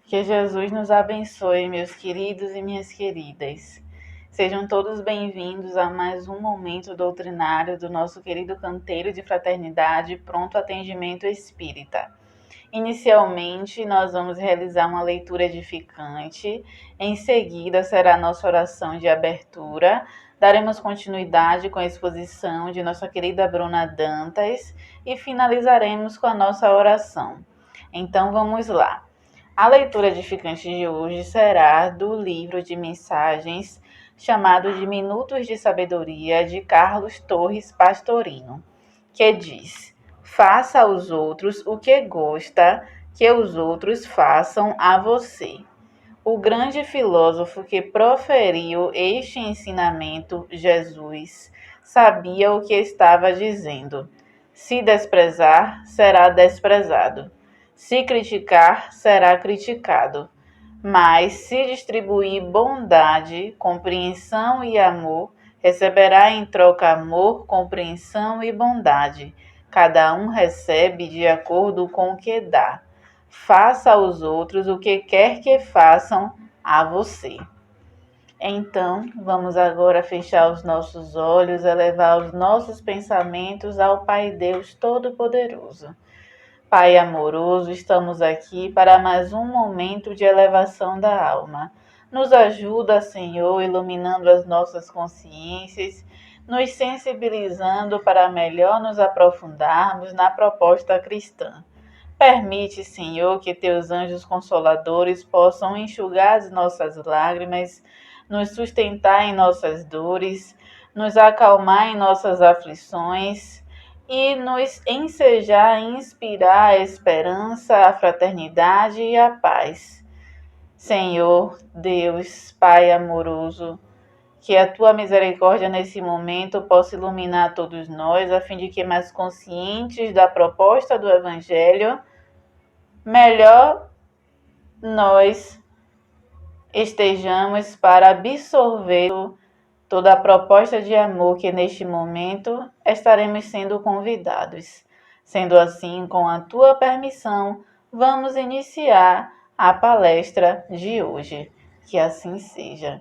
Que Jesus nos abençoe, meus queridos e minhas queridas. Sejam todos bem-vindos a mais um momento doutrinário do nosso querido canteiro de fraternidade Pronto Atendimento Espírita. Inicialmente, nós vamos realizar uma leitura edificante. Em seguida, será a nossa oração de abertura. Daremos continuidade com a exposição de nossa querida Bruna Dantas e finalizaremos com a nossa oração. Então, vamos lá. A leitura edificante de hoje será do livro de mensagens chamado de Minutos de Sabedoria, de Carlos Torres Pastorino, que diz: faça aos outros o que gosta que os outros façam a você. O grande filósofo que proferiu este ensinamento, Jesus, sabia o que estava dizendo. Se desprezar, será desprezado. Se criticar, será criticado. Mas se distribuir bondade, compreensão e amor, receberá em troca amor, compreensão e bondade. Cada um recebe de acordo com o que dá. Faça aos outros o que quer que façam a você. Então, vamos agora fechar os nossos olhos, elevar os nossos pensamentos ao Pai Deus Todo-Poderoso. Pai amoroso, estamos aqui para mais um momento de elevação da alma. Nos ajuda, Senhor, iluminando as nossas consciências, nos sensibilizando para melhor nos aprofundarmos na proposta cristã. Permite, Senhor, que teus anjos consoladores possam enxugar as nossas lágrimas, nos sustentar em nossas dores, nos acalmar em nossas aflições e nos ensejar e inspirar a esperança, a fraternidade e a paz. Senhor, Deus, Pai amoroso, que a tua misericórdia nesse momento possa iluminar todos nós, a fim de que, mais conscientes da proposta do Evangelho, melhor nós estejamos para absorver toda a proposta de amor que neste momento estaremos sendo convidados. Sendo assim, com a tua permissão, vamos iniciar a palestra de hoje. Que assim seja.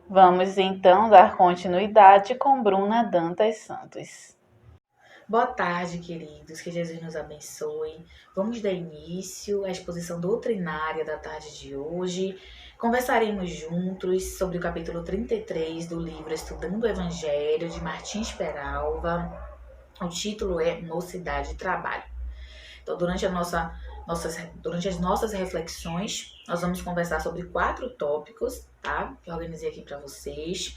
Vamos então dar continuidade com Bruna Dantas Santos. Boa tarde, queridos. Que Jesus nos abençoe. Vamos dar início à exposição doutrinária da tarde de hoje. Conversaremos juntos sobre o capítulo 33 do livro Estudando o Evangelho, de Martins Peralva. O título é Mocidade e Trabalho. Então, durante as nossas reflexões, nós vamos conversar sobre 4 tópicos, tá? Que eu organizei aqui para vocês.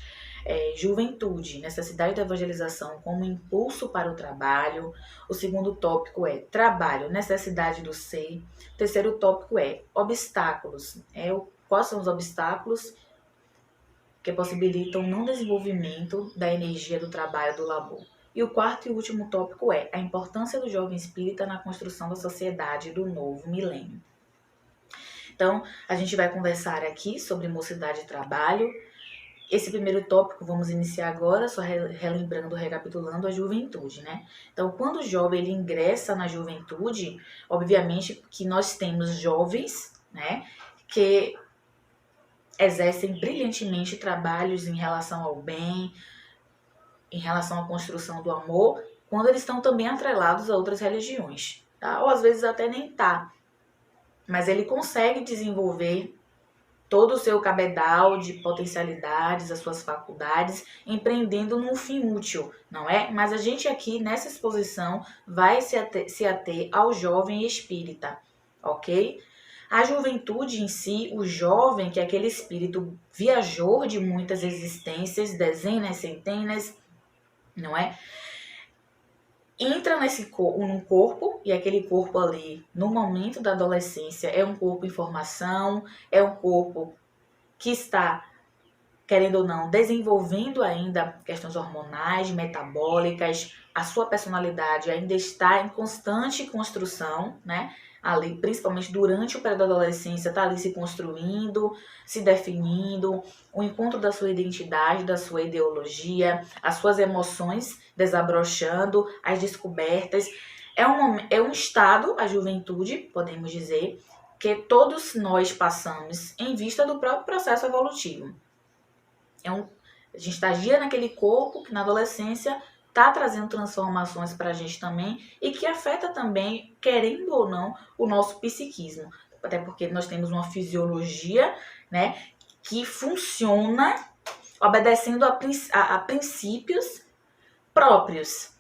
Juventude, necessidade da evangelização como impulso para o trabalho. O segundo tópico é trabalho, necessidade do ser. O terceiro tópico é obstáculos. Quais são os obstáculos que possibilitam o não desenvolvimento da energia do trabalho, do labor. E o quarto e último tópico é a importância do jovem espírita na construção da sociedade do novo milênio. Então, a gente vai conversar aqui sobre mocidade e trabalho. Esse primeiro tópico vamos iniciar agora, só relembrando, recapitulando a juventude, né? Então, quando o jovem ele ingressa na juventude, obviamente que nós temos jovens, né, que exercem brilhantemente trabalhos em relação ao bem, em relação à construção do amor, quando eles estão também atrelados a outras religiões, tá? Ou às vezes até nem tá, mas ele consegue desenvolver todo o seu cabedal de potencialidades, as suas faculdades, empreendendo num fim útil, não é? Mas a gente aqui, nessa exposição, vai se ater ao jovem espírita, ok? A juventude em si, o jovem, que é aquele espírito viajor de muitas existências, dezenas, centenas, não é? Entra num corpo, e aquele corpo ali, no momento da adolescência, é um corpo em formação, é um corpo que está, querendo ou não, desenvolvendo ainda questões hormonais, metabólicas, a sua personalidade ainda está em constante construção, né? Ali, principalmente durante o período da adolescência, está ali se construindo, se definindo, o encontro da sua identidade, da sua ideologia, as suas emoções desabrochando, as descobertas. É um estado, a juventude, podemos dizer, que todos nós passamos em vista do próprio processo evolutivo. A gente estagia naquele corpo que na adolescência está trazendo transformações para a gente também e que afeta também, querendo ou não, o nosso psiquismo. Até porque nós temos uma fisiologia, né, que funciona obedecendo a princípios próprios.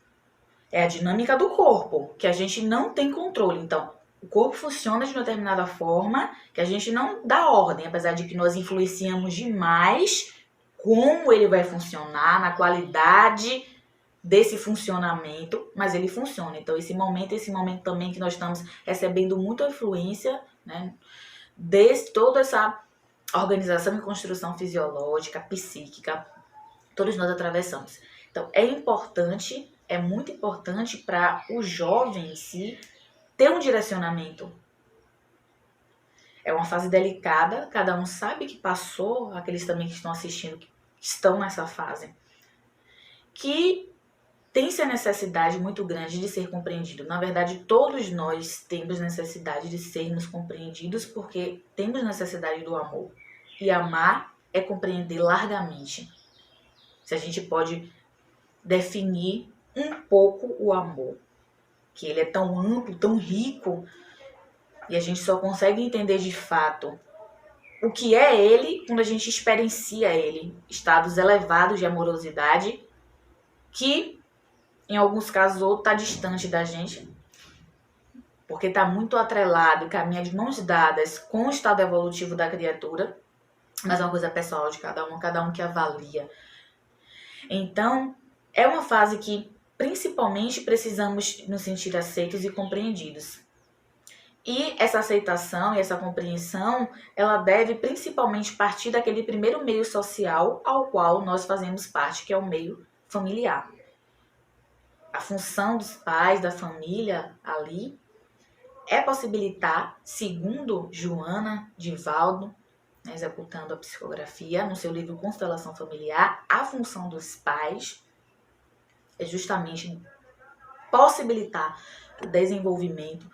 É a dinâmica do corpo, que a gente não tem controle. Então, o corpo funciona de uma determinada forma que a gente não dá ordem, apesar de que nós influenciamos demais como ele vai funcionar, na qualidade desse funcionamento, mas ele funciona. Então, esse momento também que nós estamos recebendo muita influência, né, de toda essa organização e construção fisiológica, psíquica, todos nós atravessamos. Então, é muito importante para o jovem em si ter um direcionamento. É uma fase delicada, cada um sabe que passou, aqueles também que estão assistindo, que estão nessa fase, que tem-se a necessidade muito grande de ser compreendido. Na verdade, todos nós temos necessidade de sermos compreendidos porque temos necessidade do amor. E amar é compreender largamente. Se a gente pode definir um pouco o amor, que ele é tão amplo, tão rico, e a gente só consegue entender de fato o que é ele quando a gente experiencia ele, estados elevados de amorosidade, que em alguns casos ou está distante da gente, porque está muito atrelado e caminha de mãos dadas com o estado evolutivo da criatura, mas é uma coisa pessoal de cada um que avalia. Então, é uma fase que principalmente precisamos nos sentir aceitos e compreendidos. E essa aceitação e essa compreensão, ela deve principalmente partir daquele primeiro meio social ao qual nós fazemos parte, que é o meio familiar. A função dos pais, da família ali, é possibilitar, segundo Joana Divaldo, né, executando a psicografia, no seu livro Constelação Familiar, a função dos pais é justamente possibilitar o desenvolvimento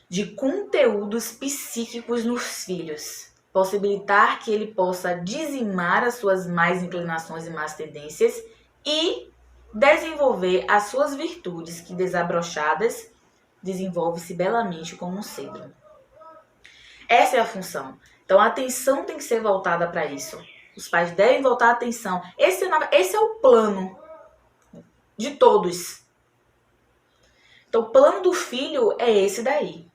de conteúdos psíquicos nos filhos, possibilitar que ele possa dizimar as suas más inclinações e más tendências e desenvolver as suas virtudes que, desabrochadas, desenvolve-se belamente como um cedro. Essa é a função. Então a atenção tem que ser voltada para isso. Os pais devem voltar a atenção. Esse é o plano de todos. Então o plano do filho é esse daí.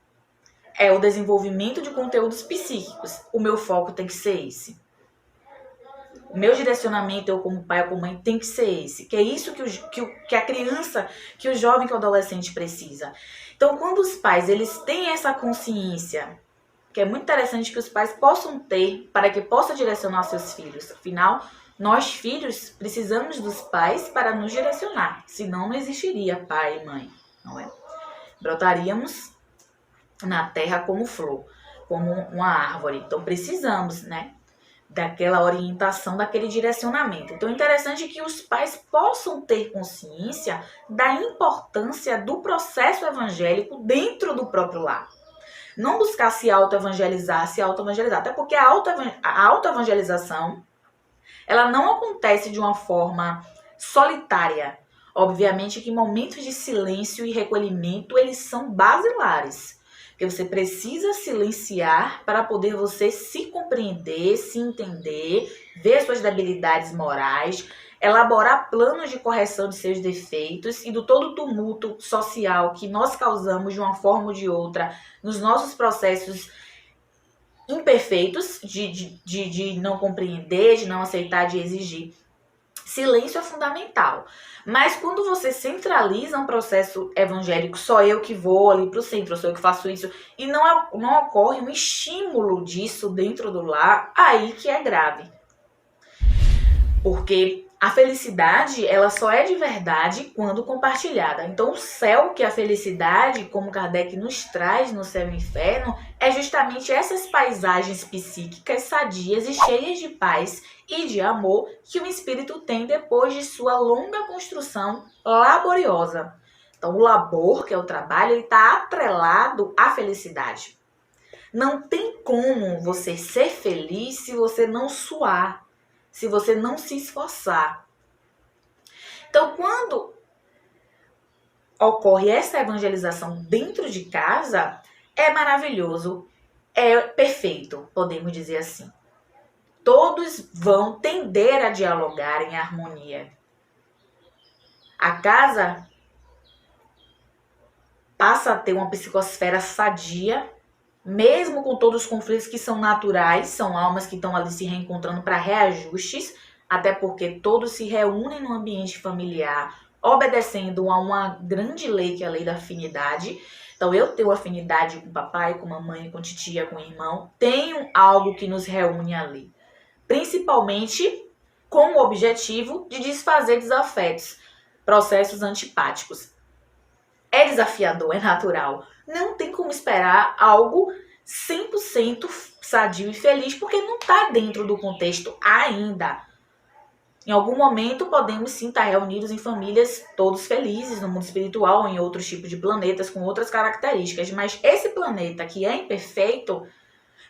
É o desenvolvimento de conteúdos psíquicos. O meu foco tem que ser esse. O meu direcionamento, eu como pai ou como mãe, tem que ser esse. Que é isso que a criança, que o jovem, que o adolescente precisa. Então, quando os pais eles têm essa consciência, que é muito interessante que os pais possam ter, para que possa direcionar seus filhos. Afinal, nós, filhos, precisamos dos pais para nos direcionar. Senão, não existiria pai e mãe, não é? Brotaríamos na terra como flor, como uma árvore. Então, precisamos, né, daquela orientação, daquele direcionamento. Então, é interessante que os pais possam ter consciência da importância do processo evangélico dentro do próprio lar. Não buscar se auto-evangelizar, até porque a auto-evangelização, ela não acontece de uma forma solitária. Obviamente que momentos de silêncio e recolhimento, eles são basilares. Porque você precisa silenciar para poder você se compreender, se entender, ver suas debilidades morais, elaborar planos de correção de seus defeitos e do todo o tumulto social que nós causamos de uma forma ou de outra nos nossos processos imperfeitos de não compreender, de não aceitar, de exigir. Silêncio é fundamental. Mas quando você centraliza um processo evangélico, só eu que vou ali para o centro, sou eu que faço isso, e não ocorre um estímulo disso dentro do lar, aí que é grave. Porque a felicidade, ela só é de verdade quando compartilhada. Então, o céu, que é a felicidade, como Kardec nos traz no Céu e no Inferno, é justamente essas paisagens psíquicas sadias e cheias de paz e de amor que o espírito tem depois de sua longa construção laboriosa. Então, o labor, que é o trabalho, ele está atrelado à felicidade. Não tem como você ser feliz se você não suar, se você não se esforçar. Então, quando ocorre essa evangelização dentro de casa, é maravilhoso, é perfeito, podemos dizer assim. Todos vão tender a dialogar em harmonia. A casa passa a ter uma psicosfera sadia, mesmo com todos os conflitos que são naturais, são almas que estão ali se reencontrando para reajustes, até porque todos se reúnem no ambiente familiar, obedecendo a uma grande lei, que é a lei da afinidade. Então, eu tenho afinidade com o papai, com a mamãe, com a titia, com o irmão, tenho algo que nos reúne ali. Principalmente com o objetivo de desfazer desafetos, processos antipáticos. É desafiador, é natural. Não tem como esperar algo 100% sadio e feliz, porque não está dentro do contexto ainda. Em algum momento podemos sim estar reunidos em famílias todos felizes no mundo espiritual ou em outros tipos de planetas com outras características, mas esse planeta que é imperfeito,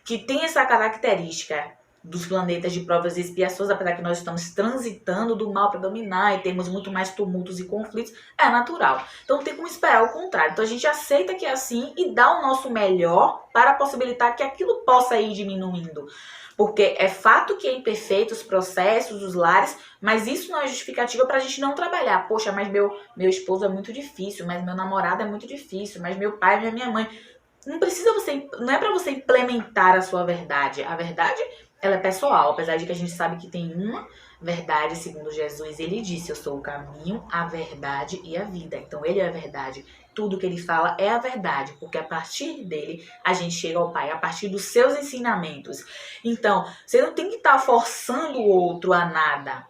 que tem essa característica dos planetas de provas e expiações, apesar que nós estamos transitando do mal para dominar e temos muito mais tumultos e conflitos, é natural. Então não tem como esperar o contrário. Então a gente aceita que é assim e dá o nosso melhor para possibilitar que aquilo possa ir diminuindo. Porque é fato que é imperfeito os processos, os lares, mas isso não é justificativa para a gente não trabalhar. Poxa, mas meu esposo é muito difícil, mas meu namorado é muito difícil, mas meu pai e minha mãe. Não é para você implementar a sua verdade. A verdade, ela é pessoal, apesar de que a gente sabe que tem uma verdade, segundo Jesus, ele disse: eu sou o caminho, a verdade e a vida. Então ele é a verdade. Tudo que ele fala é a verdade, porque a partir dele a gente chega ao Pai, a partir dos seus ensinamentos. Então, você não tem que estar forçando o outro a nada.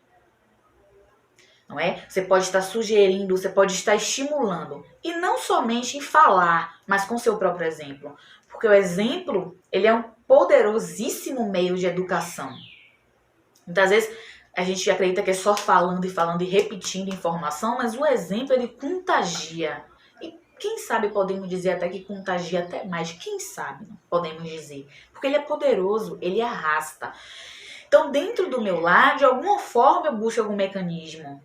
Não é? Você pode estar sugerindo, você pode estar estimulando. E não somente em falar, mas com seu próprio exemplo. Porque o exemplo, ele é um poderosíssimo meio de educação. Muitas vezes a gente acredita que é só falando e repetindo informação, mas o exemplo, ele contagia. E quem sabe podemos dizer até que contagia até mais. Quem sabe podemos dizer. Porque ele é poderoso, ele arrasta. Então, dentro do meu lar, de alguma forma eu busco algum mecanismo.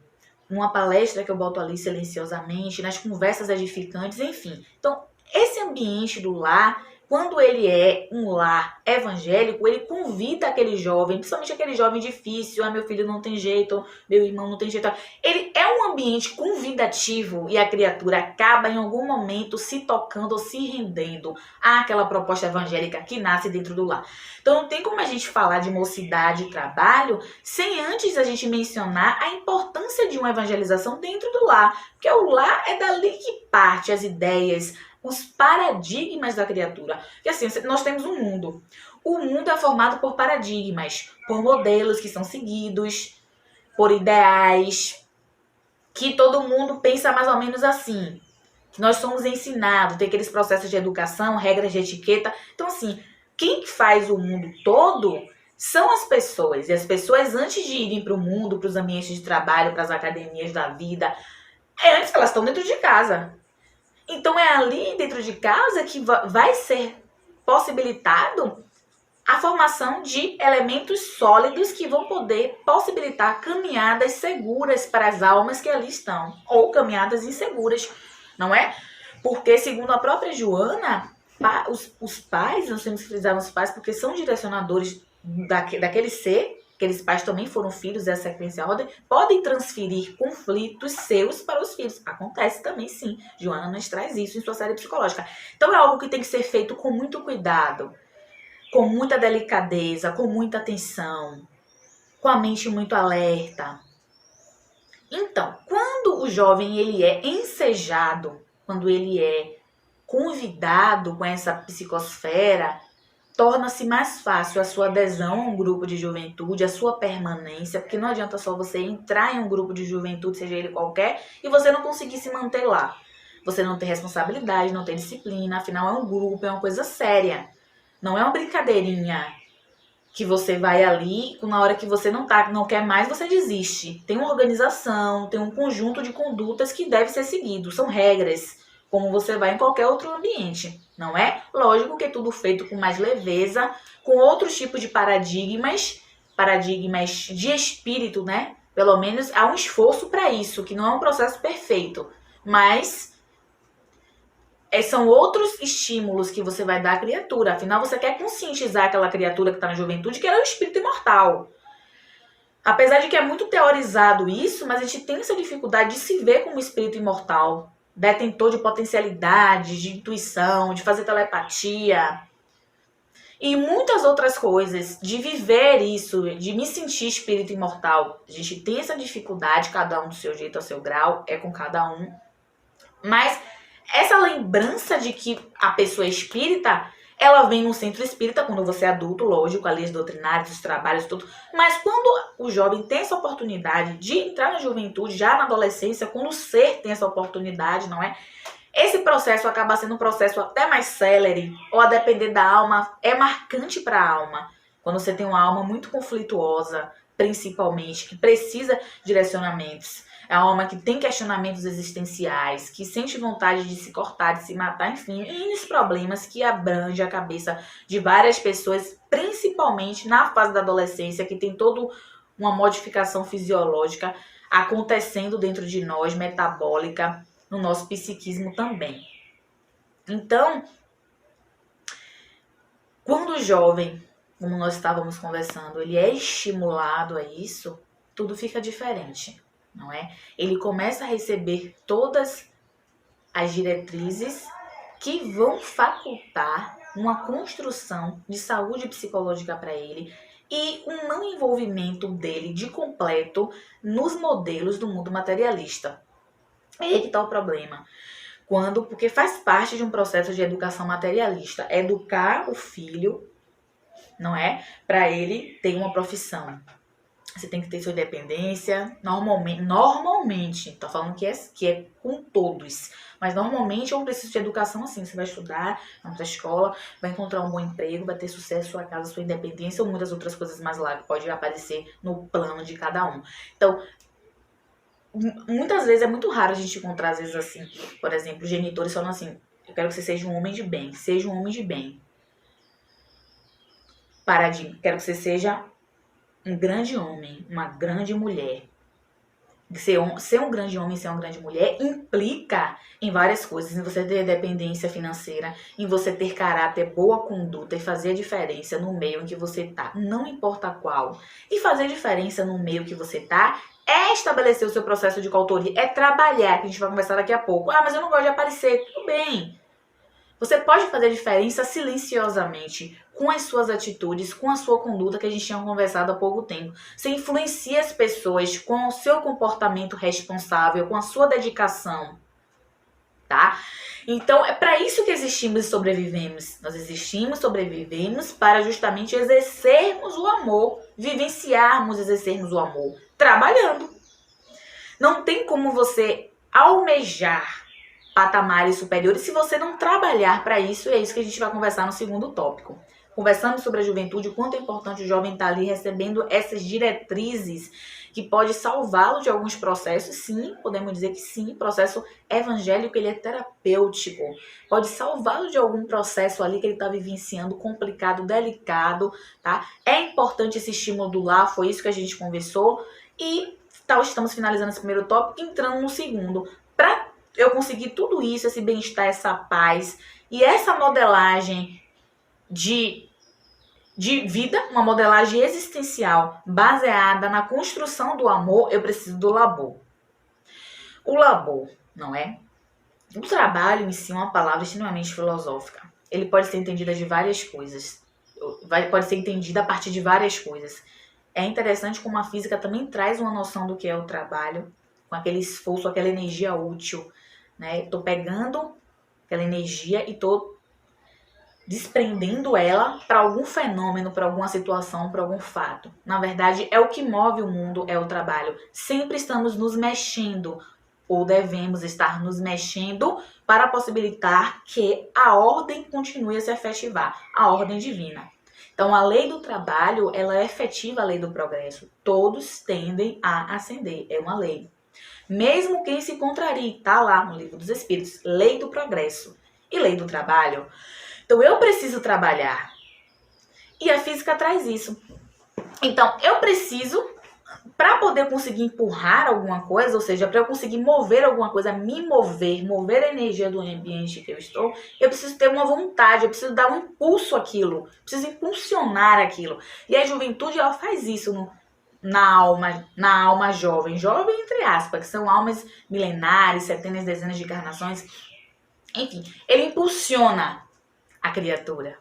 Numa palestra que eu boto ali silenciosamente, nas conversas edificantes, enfim. Então, esse ambiente do lar, quando ele é um lar evangélico, ele convida aquele jovem, principalmente aquele jovem difícil, meu filho não tem jeito, meu irmão não tem jeito. Ele é um ambiente convidativo e a criatura acaba em algum momento se tocando ou se rendendo àquela proposta evangélica que nasce dentro do lar. Então não tem como a gente falar de mocidade e trabalho sem antes a gente mencionar a importância de uma evangelização dentro do lar. Porque o lar é dali que parte as ideias, os paradigmas da criatura. Porque assim, nós temos um mundo. O mundo é formado por paradigmas, por modelos que são seguidos, por ideais, que todo mundo pensa mais ou menos assim. Que nós somos ensinados, tem aqueles processos de educação, regras de etiqueta. Então assim, quem faz o mundo todo são as pessoas. E as pessoas, antes de irem para o mundo, para os ambientes de trabalho, para as academias da vida, antes elas estão dentro de casa. Então é ali dentro de casa que vai ser possibilitado a formação de elementos sólidos que vão poder possibilitar caminhadas seguras para as almas que ali estão. Ou caminhadas inseguras, não é? Porque, segundo a própria Joana, os pais, nós temos que frisar os pais, porque são direcionadores daquele ser, aqueles pais também foram filhos dessa sequência ordem, podem transferir conflitos seus para os filhos. Acontece também, sim. Joana nos traz isso em sua série psicológica. Então é algo que tem que ser feito com muito cuidado, com muita delicadeza, com muita atenção, com a mente muito alerta. Então, quando o jovem ele é ensejado, quando ele é convidado com essa psicosfera, torna-se mais fácil a sua adesão a um grupo de juventude, a sua permanência, porque não adianta só você entrar em um grupo de juventude, seja ele qualquer, e você não conseguir se manter lá. Você não ter responsabilidade, não ter disciplina, afinal é um grupo, é uma coisa séria. Não é uma brincadeirinha que você vai ali, na hora que você não quer mais, você desiste. Tem uma organização, tem um conjunto de condutas que deve ser seguido, são regras. como você vai em qualquer outro ambiente, não é? Lógico que é tudo feito com mais leveza, com outros tipos de paradigmas de espírito, né? Pelo menos há um esforço para isso, que não é um processo perfeito, mas são outros estímulos que você vai dar à criatura. Afinal, você quer conscientizar aquela criatura que está na juventude que ela é um espírito imortal. Apesar de que é muito teorizado isso, mas a gente tem essa dificuldade de se ver como espírito imortal, detentor de potencialidades, de intuição, de fazer telepatia e muitas outras coisas, de viver isso, de me sentir espírito imortal. A gente tem essa dificuldade, cada um do seu jeito, ao seu grau, é com cada um. Mas essa lembrança de que a pessoa é espírita, ela vem no centro espírita quando você é adulto, lógico, ali as doutrinárias, os trabalhos, tudo. Mas quando o jovem tem essa oportunidade de entrar na juventude, já na adolescência, quando o ser tem essa oportunidade, não é? Esse processo acaba sendo um processo até mais célere, ou a depender da alma, é marcante para a alma. Quando você tem uma alma muito conflituosa, principalmente, que precisa de direcionamentos. É uma alma que tem questionamentos existenciais, que sente vontade de se cortar, de se matar, enfim, N problemas que abrange a cabeça de várias pessoas, principalmente na fase da adolescência, que tem toda uma modificação fisiológica acontecendo dentro de nós, metabólica, no nosso psiquismo também. Então, quando o jovem, como nós estávamos conversando, ele é estimulado a isso, tudo fica diferente, não é? Ele começa a receber todas as diretrizes que vão facultar uma construção de saúde psicológica para ele e um não envolvimento dele de completo nos modelos do mundo materialista. É aí que está o problema. Porque faz parte de um processo de educação materialista. Educar o filho, não é? Para ele ter uma profissão. Você tem que ter sua independência. Normalmente, tô falando que é com todos. Mas normalmente é um preciso de educação assim. Você vai estudar, vai pra escola, vai encontrar um bom emprego, vai ter sucesso, sua casa, sua independência ou muitas outras coisas mais lá que pode aparecer no plano de cada um. Então, muitas vezes é muito raro a gente encontrar, às vezes assim, por exemplo, genitores falando assim: eu quero que você seja um homem de bem, seja um homem de bem. Quero que você seja um grande homem, uma grande mulher. Ser um grande homem, ser uma grande mulher implica em várias coisas, em você ter dependência financeira, em você ter caráter, boa conduta e fazer a diferença no meio em que você tá, não importa qual. E fazer diferença no meio que você tá é estabelecer o seu processo de coautoria, é trabalhar, que a gente vai conversar daqui a pouco. Ah, mas eu não gosto de aparecer. Tudo bem. Você pode fazer diferença silenciosamente, com as suas atitudes, com a sua conduta, que a gente tinha conversado há pouco tempo. Você influencia as pessoas com o seu comportamento responsável, com a sua dedicação, tá? Então, é para isso que existimos e sobrevivemos. Nós existimos, sobrevivemos para justamente exercermos o amor, vivenciarmos, exercermos o amor, trabalhando. Não tem como você almejar patamares superiores se você não trabalhar para isso, e é isso que a gente vai conversar no segundo tópico. Conversamos sobre a juventude, o quanto é importante o jovem estar ali recebendo essas diretrizes que pode salvá-lo de alguns processos. Sim, podemos dizer que sim, processo evangélico, ele é terapêutico. Pode salvá-lo de algum processo ali que ele está vivenciando, complicado, delicado, tá? É importante esse estímulo do lar, foi isso que a gente conversou. E estamos finalizando esse primeiro tópico, entrando no segundo. Para eu conseguir tudo isso, esse bem-estar, essa paz e essa modelagem de vida, uma modelagem existencial baseada na construção do amor, eu preciso do labor. O labor, não é? O trabalho em si é uma palavra extremamente filosófica. Ele pode ser entendido de várias coisas. Pode ser entendido a partir de várias coisas. É interessante como a física também traz uma noção do que é o trabalho, com aquele esforço, aquela energia útil, né? Tô pegando aquela energia e tô desprendendo ela para algum fenômeno, para alguma situação, para algum fato. Na verdade, é o que move o mundo, é o trabalho. Sempre estamos nos mexendo, ou devemos estar nos mexendo para possibilitar que a ordem continue a se efetivar, a ordem divina. Então, a lei do trabalho, ela é efetiva a lei do progresso. Todos tendem a ascender, é uma lei. Mesmo quem se contrarie, tá lá no Livro dos Espíritos, lei do progresso e lei do trabalho. Então eu preciso trabalhar. E a física traz isso. Então eu preciso, para poder conseguir empurrar alguma coisa, ou seja, para eu conseguir mover alguma coisa, me mover a energia do ambiente que eu estou, eu preciso ter uma vontade, eu preciso dar um impulso àquilo, preciso impulsionar aquilo. E a juventude, ela faz isso na alma jovem entre aspas, que são almas milenares, centenas, dezenas de encarnações. Enfim, ele impulsiona a criatura.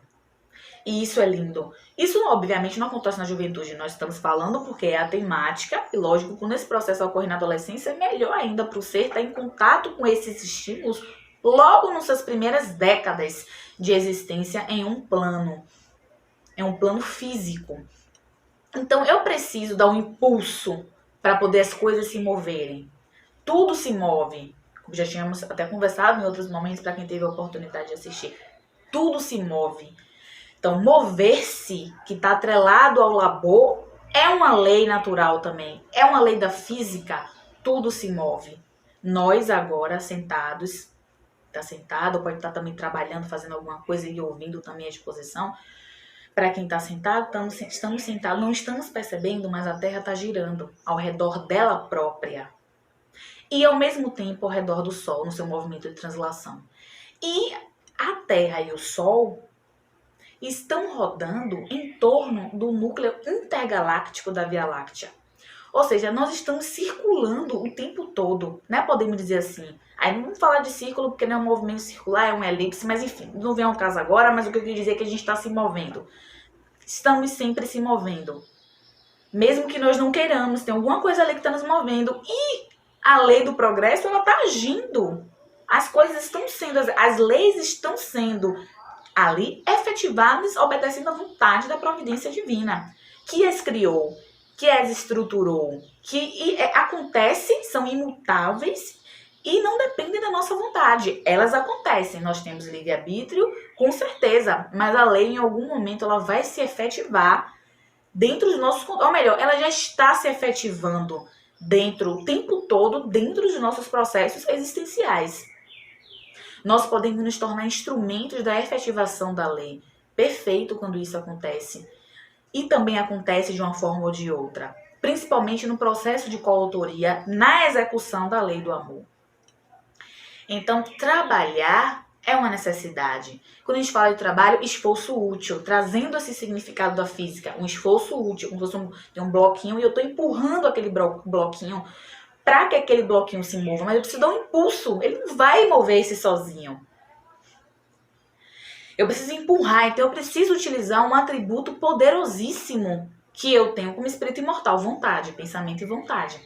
E isso é lindo. Isso, obviamente, não acontece na juventude. Nós estamos falando porque é a temática. E, lógico, quando esse processo ocorre na adolescência, é melhor ainda para o ser estar em contato com esses estímulos logo nas suas primeiras décadas de existência em um plano. É um plano físico. Então, eu preciso dar um impulso para poder as coisas se moverem. Tudo se move. Como já tínhamos até conversado em outros momentos para quem teve a oportunidade de assistir. Tudo se move. Então, mover-se, que está atrelado ao labor, é uma lei natural também. É uma lei da física. Tudo se move. Nós agora sentados, está sentado, pode estar também trabalhando, fazendo alguma coisa e ouvindo também a exposição. Para quem está sentado, estamos sentados, não estamos percebendo, mas a Terra está girando ao redor dela própria. E ao mesmo tempo ao redor do Sol, no seu movimento de translação. E a Terra e o Sol estão rodando em torno do núcleo intergaláctico da Via Láctea. Ou seja, nós estamos circulando o tempo todo, né? Podemos dizer assim. Aí não vamos falar de círculo porque não é um movimento circular, é uma elipse, mas enfim, não vem ao caso agora, mas o que eu queria dizer é que a gente está se movendo. Estamos sempre se movendo. Mesmo que nós não queiramos, tem alguma coisa ali que está nos movendo. E a lei do progresso, ela está agindo. As coisas estão sendo, as leis estão sendo ali efetivadas, obedecendo à vontade da providência divina, que as criou, que as estruturou, que acontecem, são imutáveis e não dependem da nossa vontade. Elas acontecem, nós temos livre-arbítrio, com certeza, mas a lei em algum momento ela vai se efetivar dentro dos nossos, ou melhor, ela já está se efetivando dentro, o tempo todo, dentro dos nossos processos existenciais. Nós podemos nos tornar instrumentos da efetivação da lei. Perfeito quando isso acontece. E também acontece de uma forma ou de outra. Principalmente no processo de coautoria, na execução da lei do amor. Então, trabalhar é uma necessidade. Quando a gente fala de trabalho, esforço útil, trazendo esse significado da física. Um esforço útil, como se fosse um bloquinho e eu estou empurrando aquele bloquinho para que aquele bloquinho se mova, mas eu preciso dar um impulso. Ele não vai mover-se sozinho. Eu preciso empurrar, então eu preciso utilizar um atributo poderosíssimo que eu tenho como espírito imortal, vontade, pensamento e vontade.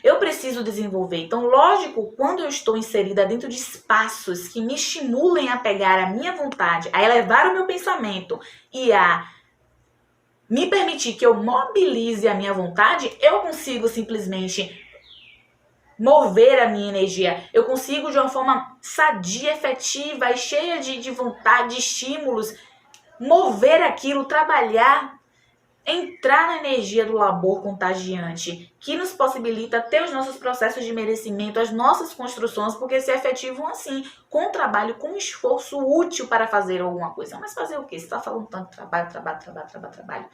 Eu preciso desenvolver. Então, lógico, quando eu estou inserida dentro de espaços que me estimulem a pegar a minha vontade, a elevar o meu pensamento e a me permitir que eu mobilize a minha vontade, eu consigo simplesmente mover a minha energia. Eu consigo de uma forma sadia, efetiva e cheia de vontade, de estímulos, mover aquilo, trabalhar, entrar na energia do labor contagiante, que nos possibilita ter os nossos processos de merecimento, as nossas construções, porque se efetivam assim, com trabalho, com esforço útil para fazer alguma coisa. Mas fazer o quê? Você está falando tanto trabalho.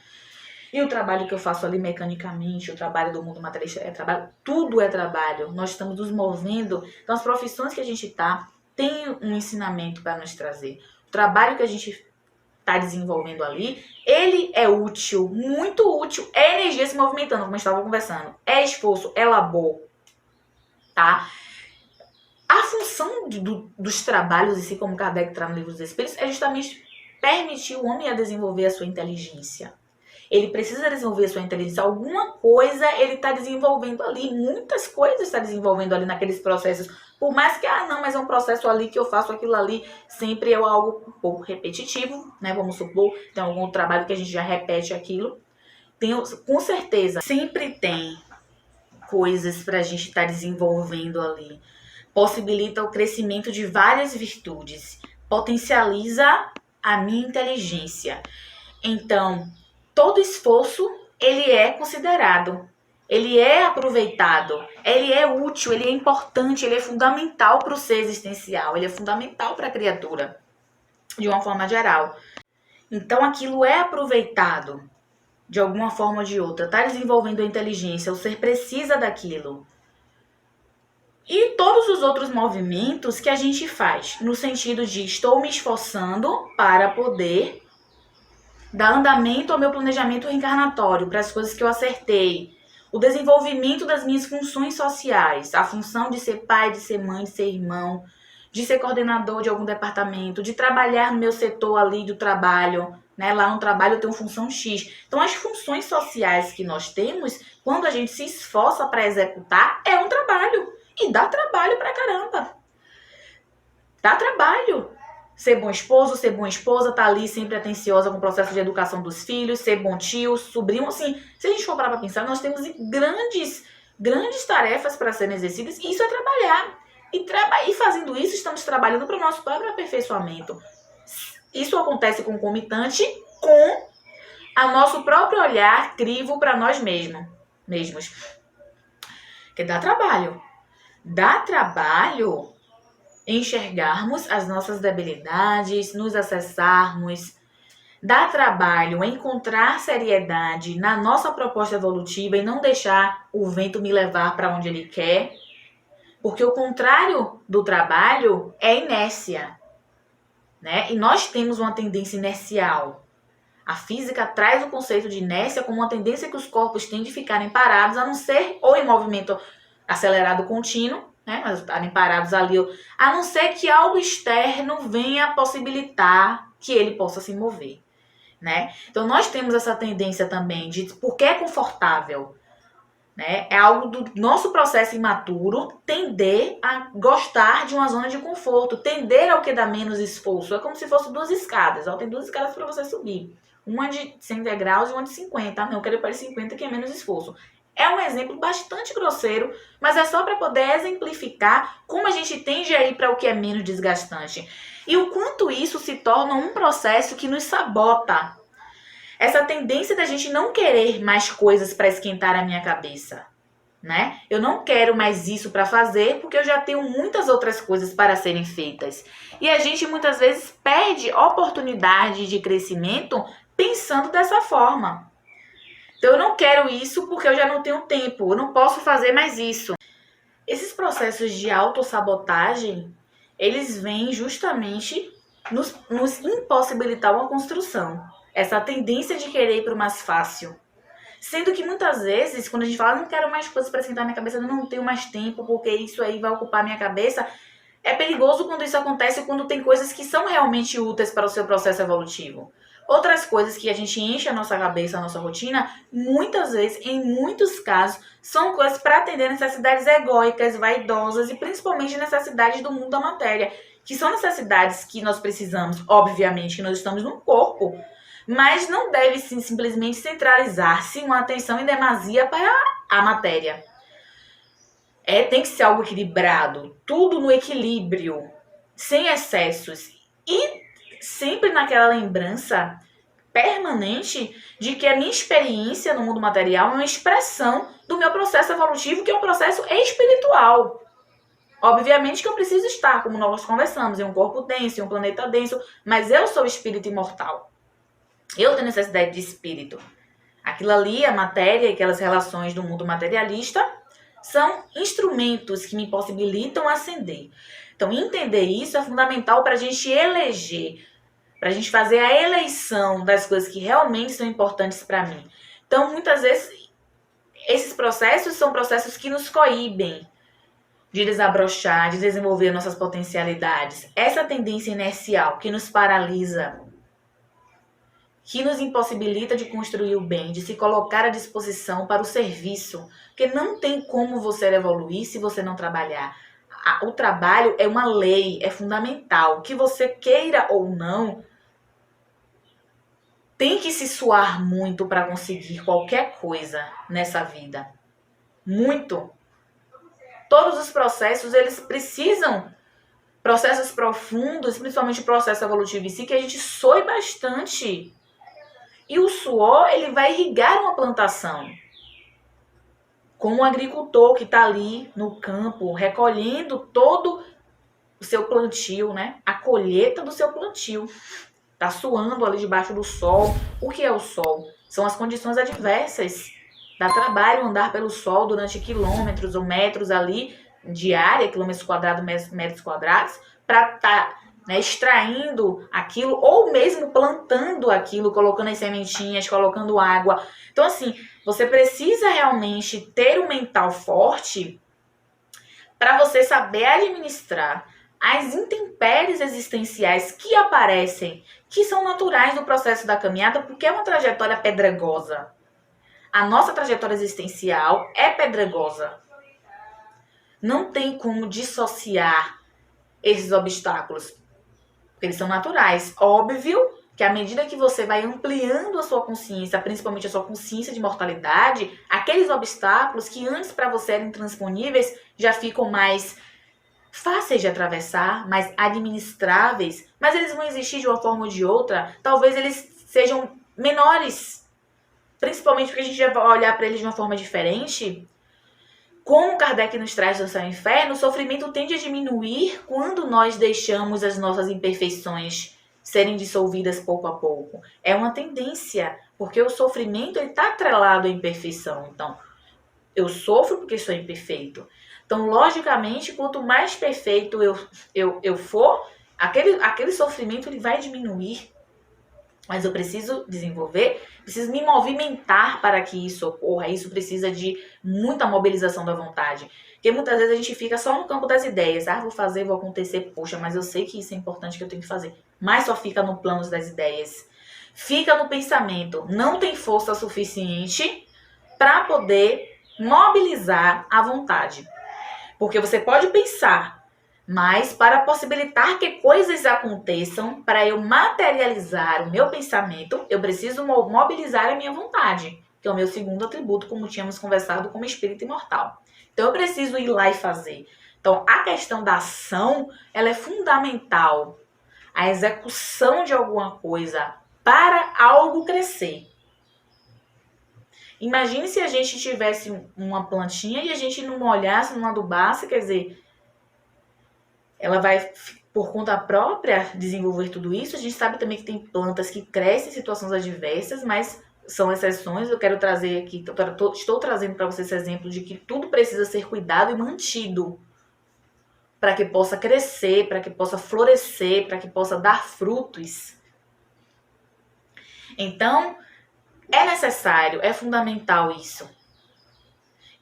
E o trabalho que eu faço ali mecanicamente, o trabalho do mundo materialista é trabalho, tudo é trabalho. Nós estamos nos movendo. Então, as profissões que a gente está tem um ensinamento para nos trazer. O trabalho que a gente está desenvolvendo ali, ele é útil, muito útil. É energia se movimentando, como a gente estava conversando. É esforço, é labor. Tá? A função dos trabalhos, assim como Kardec traz no Livro dos Espíritos, é justamente permitir o homem a desenvolver a sua inteligência. Ele precisa desenvolver a sua inteligência. Alguma coisa ele está desenvolvendo ali. Muitas coisas está desenvolvendo ali naqueles processos. Por mais que, mas é um processo ali que eu faço aquilo ali. Sempre é algo um pouco repetitivo, né? Vamos supor, tem algum trabalho que a gente já repete aquilo. Com certeza, sempre tem coisas para a gente estar desenvolvendo ali. Possibilita o crescimento de várias virtudes. Potencializa a minha inteligência. Então, todo esforço, ele é considerado. ele é aproveitado, ele é útil, ele é importante, ele é fundamental para o ser existencial, ele é fundamental para a criatura, de uma forma geral. Então aquilo é aproveitado de alguma forma ou de outra, está desenvolvendo a inteligência, o ser precisa daquilo. E todos os outros movimentos que a gente faz, no sentido de estou me esforçando para poder dar andamento ao meu planejamento reencarnatório, para as coisas que eu acertei, o desenvolvimento das minhas funções sociais, a função de ser pai, de ser mãe, de ser irmão, de ser coordenador de algum departamento, de trabalhar no meu setor ali do trabalho, né? Lá no trabalho eu tenho função X. Então as funções sociais que nós temos, quando a gente se esforça para executar, é um trabalho. E dá trabalho pra caramba. Dá trabalho. Ser bom esposo, ser boa esposa, tá ali sempre atenciosa com o processo de educação dos filhos, ser bom tio, sobrinho, assim, se a gente for parar pra pensar, nós temos grandes tarefas para serem exercidas, e isso é trabalhar. E fazendo isso, estamos trabalhando para o nosso próprio aperfeiçoamento. Isso acontece concomitante com o nosso próprio olhar crivo para nós mesmos. Que dá trabalho. Dá trabalho enxergarmos as nossas debilidades, nos acessarmos. Dá trabalho encontrar seriedade na nossa proposta evolutiva e não deixar o vento me levar para onde ele quer. Porque o contrário do trabalho é inércia, né? E nós temos uma tendência inercial. A física traz o conceito de inércia como uma tendência que os corpos têm de ficarem parados, a não ser ou em movimento acelerado contínuo, né? Mas estarem parados ali, a não ser que algo externo venha possibilitar que ele possa se mover, né? Então nós temos essa tendência também de, porque é confortável, né? É algo do nosso processo imaturo tender a gostar de uma zona de conforto, tender ao que dá menos esforço. É como se fosse duas escadas. Ó, tem duas escadas para você subir. Uma de 100 degraus e uma de 50. Não, eu quero ir para 50 que é menos esforço. É um exemplo bastante grosseiro, mas é só para poder exemplificar como a gente tende a ir para o que é menos desgastante. E o quanto isso se torna um processo que nos sabota. Essa tendência da gente não querer mais coisas para esquentar a minha cabeça, né? Eu não quero mais isso para fazer porque eu já tenho muitas outras coisas para serem feitas. E a gente muitas vezes perde oportunidade de crescimento pensando dessa forma. Então eu não quero isso porque eu já não tenho tempo, eu não posso fazer mais isso. Esses processos de autossabotagem, eles vêm justamente nos impossibilitar uma construção. Essa tendência de querer ir para o mais fácil. Sendo que muitas vezes, quando a gente fala, não quero mais coisas para sentar na minha cabeça, não tenho mais tempo, porque isso aí vai ocupar minha cabeça, é perigoso quando isso acontece, quando tem coisas que são realmente úteis para o seu processo evolutivo. Outras coisas que a gente enche a nossa cabeça, a nossa rotina, muitas vezes, em muitos casos, são coisas para atender necessidades egóicas, vaidosas e principalmente necessidades do mundo da matéria, que são necessidades que nós precisamos, obviamente, que nós estamos num corpo, mas não deve sim, simplesmente centralizar-se uma atenção em demasia para a matéria. Tem que ser algo equilibrado, tudo no equilíbrio, sem excessos e sempre naquela lembrança permanente de que a minha experiência no mundo material é uma expressão do meu processo evolutivo, que é um processo espiritual. Obviamente que eu preciso estar, como nós conversamos, em um corpo denso, em um planeta denso, mas eu sou espírito imortal. Eu tenho necessidade de espírito. Aquilo ali, a matéria e aquelas relações do mundo materialista são instrumentos que me possibilitam ascender. Então, entender isso é fundamental para a gente eleger, para a gente fazer a eleição das coisas que realmente são importantes para mim. Então, muitas vezes, esses processos são processos que nos coíbem de desabrochar, de desenvolver nossas potencialidades. Essa tendência inercial que nos paralisa, que nos impossibilita de construir o bem, de se colocar à disposição para o serviço, porque não tem como você evoluir se você não trabalhar. O trabalho é uma lei, é fundamental. Que você queira ou não, tem que se suar muito para conseguir qualquer coisa nessa vida. Muito. Todos os processos, eles precisam, processos profundos, principalmente o processo evolutivo em si, que a gente soe bastante. E o suor, ele vai irrigar uma plantação. como um agricultor que está ali no campo, recolhendo todo o seu plantio, né? A colheita do seu plantio. Está suando ali debaixo do sol. O que é o sol? São as condições adversas. Dá trabalho andar pelo sol durante quilômetros ou metros ali de área, quilômetros quadrados, metros quadrados, para estar extraindo aquilo, ou mesmo plantando aquilo, colocando as sementinhas, colocando água. Então, assim, você precisa realmente ter um mental forte para você saber administrar as intempéries existenciais que aparecem, que são naturais do processo da caminhada, porque é uma trajetória pedregosa. A nossa trajetória existencial é pedregosa. Não tem como dissociar esses obstáculos, porque eles são naturais. Óbvio que à medida que você vai ampliando a sua consciência, principalmente a sua consciência de mortalidade, aqueles obstáculos que antes para você eram intransponíveis já ficam mais fáceis de atravessar, mais administráveis, mas eles vão existir de uma forma ou de outra. Talvez eles sejam menores, principalmente porque a gente já vai olhar para eles de uma forma diferente. Como Kardec nos traz do céu e inferno, o sofrimento tende a diminuir quando nós deixamos as nossas imperfeições serem dissolvidas pouco a pouco. É uma tendência, porque o sofrimento está atrelado à imperfeição. Então, eu sofro porque sou imperfeito. Então, logicamente, quanto mais perfeito eu for, aquele sofrimento ele vai diminuir. Mas eu preciso desenvolver, preciso me movimentar para que isso ocorra. Isso precisa de muita mobilização da vontade. Porque muitas vezes a gente fica só no campo das ideias. Vou fazer, vou acontecer. Poxa, mas eu sei que isso é importante, que eu tenho que fazer. Mas só fica no plano das ideias. Fica no pensamento. Não tem força suficiente para poder mobilizar a vontade. Porque você pode pensar, mas para possibilitar que coisas aconteçam, para eu materializar o meu pensamento, eu preciso mobilizar a minha vontade, que é o meu segundo atributo, como tínhamos conversado, como espírito imortal. Então eu preciso ir lá e fazer. Então a questão da ação, ela é fundamental. A execução de alguma coisa para algo crescer. Imagine se a gente tivesse uma plantinha e a gente não molhasse, não adubasse, quer dizer, ela vai, por conta própria, desenvolver tudo isso. A gente sabe também que tem plantas que crescem em situações adversas, mas são exceções. Eu quero trazer aqui, estou trazendo para vocês esse exemplo de que tudo precisa ser cuidado e mantido para que possa crescer, para que possa florescer, para que possa dar frutos. Então, é necessário, é fundamental isso.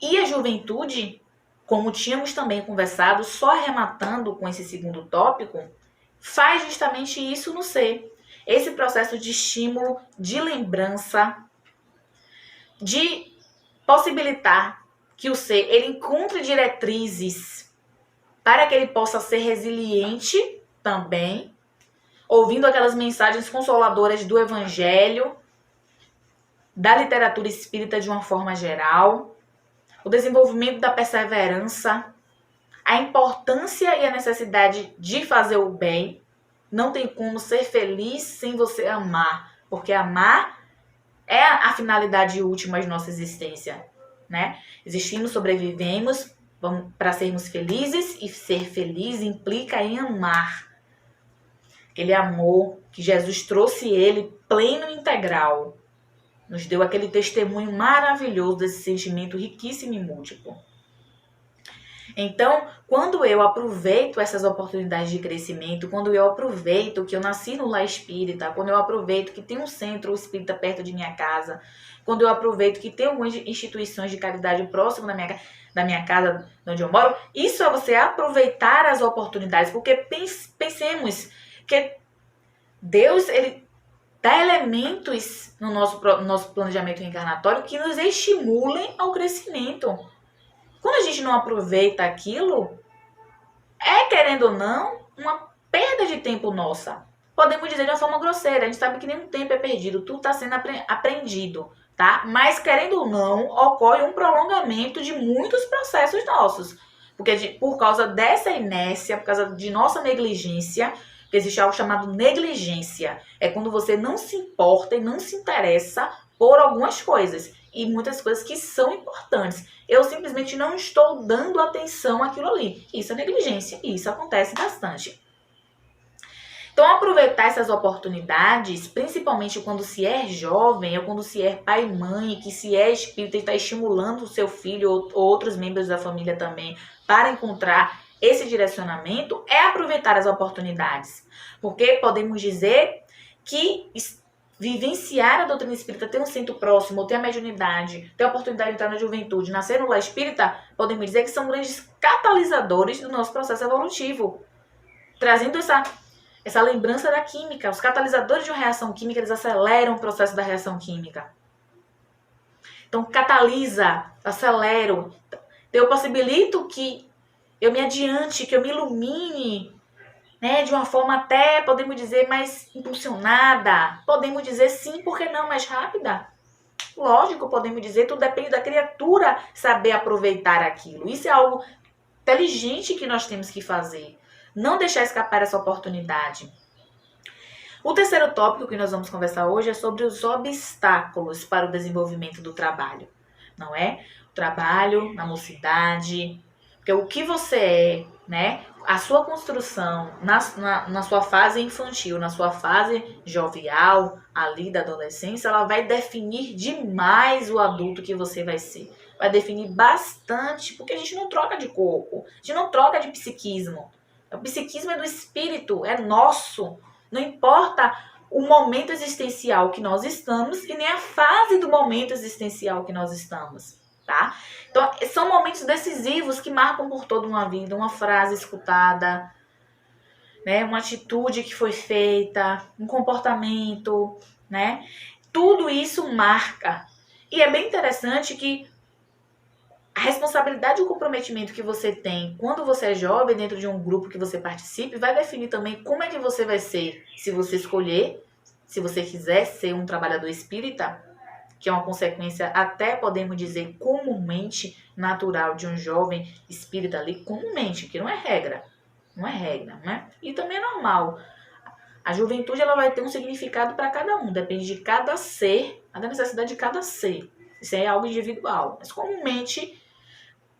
E a juventude, como tínhamos também conversado, só arrematando com esse segundo tópico, faz justamente isso no ser. Esse processo de estímulo, de lembrança, de possibilitar que o ser ele encontre diretrizes para que ele possa ser resiliente também, ouvindo aquelas mensagens consoladoras do Evangelho, da literatura espírita de uma forma geral, o desenvolvimento da perseverança, a importância e a necessidade de fazer o bem. Não tem como ser feliz sem você amar, porque amar é a finalidade última de nossa existência, né? Existimos, sobrevivemos para sermos felizes, e ser feliz implica em amar. Aquele amor que Jesus trouxe ele pleno e integral. Nos deu aquele testemunho maravilhoso desse sentimento riquíssimo e múltiplo. Então, quando eu aproveito essas oportunidades de crescimento, quando eu aproveito que eu nasci no lar espírita, quando eu aproveito que tem um centro espírita perto de minha casa, quando eu aproveito que tem algumas instituições de caridade próximo da minha casa, onde eu moro, isso é você aproveitar as oportunidades, porque pensemos que Deus, ele dá elementos no nosso planejamento reencarnatório que nos estimulem ao crescimento. Quando a gente não aproveita aquilo, querendo ou não, uma perda de tempo nossa. Podemos dizer de uma forma grosseira, a gente sabe que nenhum tempo é perdido, tudo está sendo aprendido, tá? Mas, querendo ou não, ocorre um prolongamento de muitos processos nossos. Porque por causa dessa inércia, por causa de nossa negligência, existe algo chamado negligência. É quando você não se importa e não se interessa por algumas coisas. e muitas coisas que são importantes. Eu simplesmente não estou dando atenção àquilo ali. Isso é negligência e isso acontece bastante. Então, aproveitar essas oportunidades, principalmente quando se é jovem ou quando se é pai e mãe, que se é espírita e está estimulando o seu filho ou outros membros da família também para encontrar esse direcionamento, é aproveitar as oportunidades. Porque podemos dizer que vivenciar a doutrina espírita, ter um centro próximo, ter a mediunidade, ter a oportunidade de entrar na juventude, nascer no lar espírita, podemos dizer que são grandes catalisadores do nosso processo evolutivo, trazendo essa lembrança da química. Os catalisadores de uma reação química, eles aceleram o processo da reação química. Então, catalisa, acelero. Então, eu possibilito que eu me adiante, que eu me ilumine, né, de uma forma até, podemos dizer, mais impulsionada. Podemos dizer sim, por que não, mais rápida? Lógico, podemos dizer, tudo depende da criatura saber aproveitar aquilo. Isso é algo inteligente que nós temos que fazer. Não deixar escapar essa oportunidade. O terceiro tópico que nós vamos conversar hoje é sobre os obstáculos para o desenvolvimento do trabalho. Não é? O trabalho na mocidade, porque o que você é, né? A sua construção na sua fase infantil, na sua fase jovial, ali da adolescência, ela vai definir demais o adulto que você vai ser. Vai definir bastante, porque a gente não troca de corpo, a gente não troca de psiquismo. O psiquismo é do espírito, é nosso. Não importa o momento existencial que nós estamos e nem a fase do momento existencial que nós estamos, tá? Então, são momentos decisivos que marcam por toda uma vida, uma frase escutada, né? Uma atitude que foi feita, um comportamento, né? Tudo isso marca. E é bem interessante que a responsabilidade e o comprometimento que você tem quando você é jovem dentro de um grupo que você participe vai definir também como é que você vai ser. Se você escolher, se você quiser ser um trabalhador espírita, que é uma consequência até, podemos dizer, comumente natural de um jovem espírita ali, comumente, que não é regra. Não é regra, né? E também é normal. A juventude ela vai ter um significado para cada um, depende de cada ser, da necessidade de cada ser. Isso é algo individual. Mas comumente,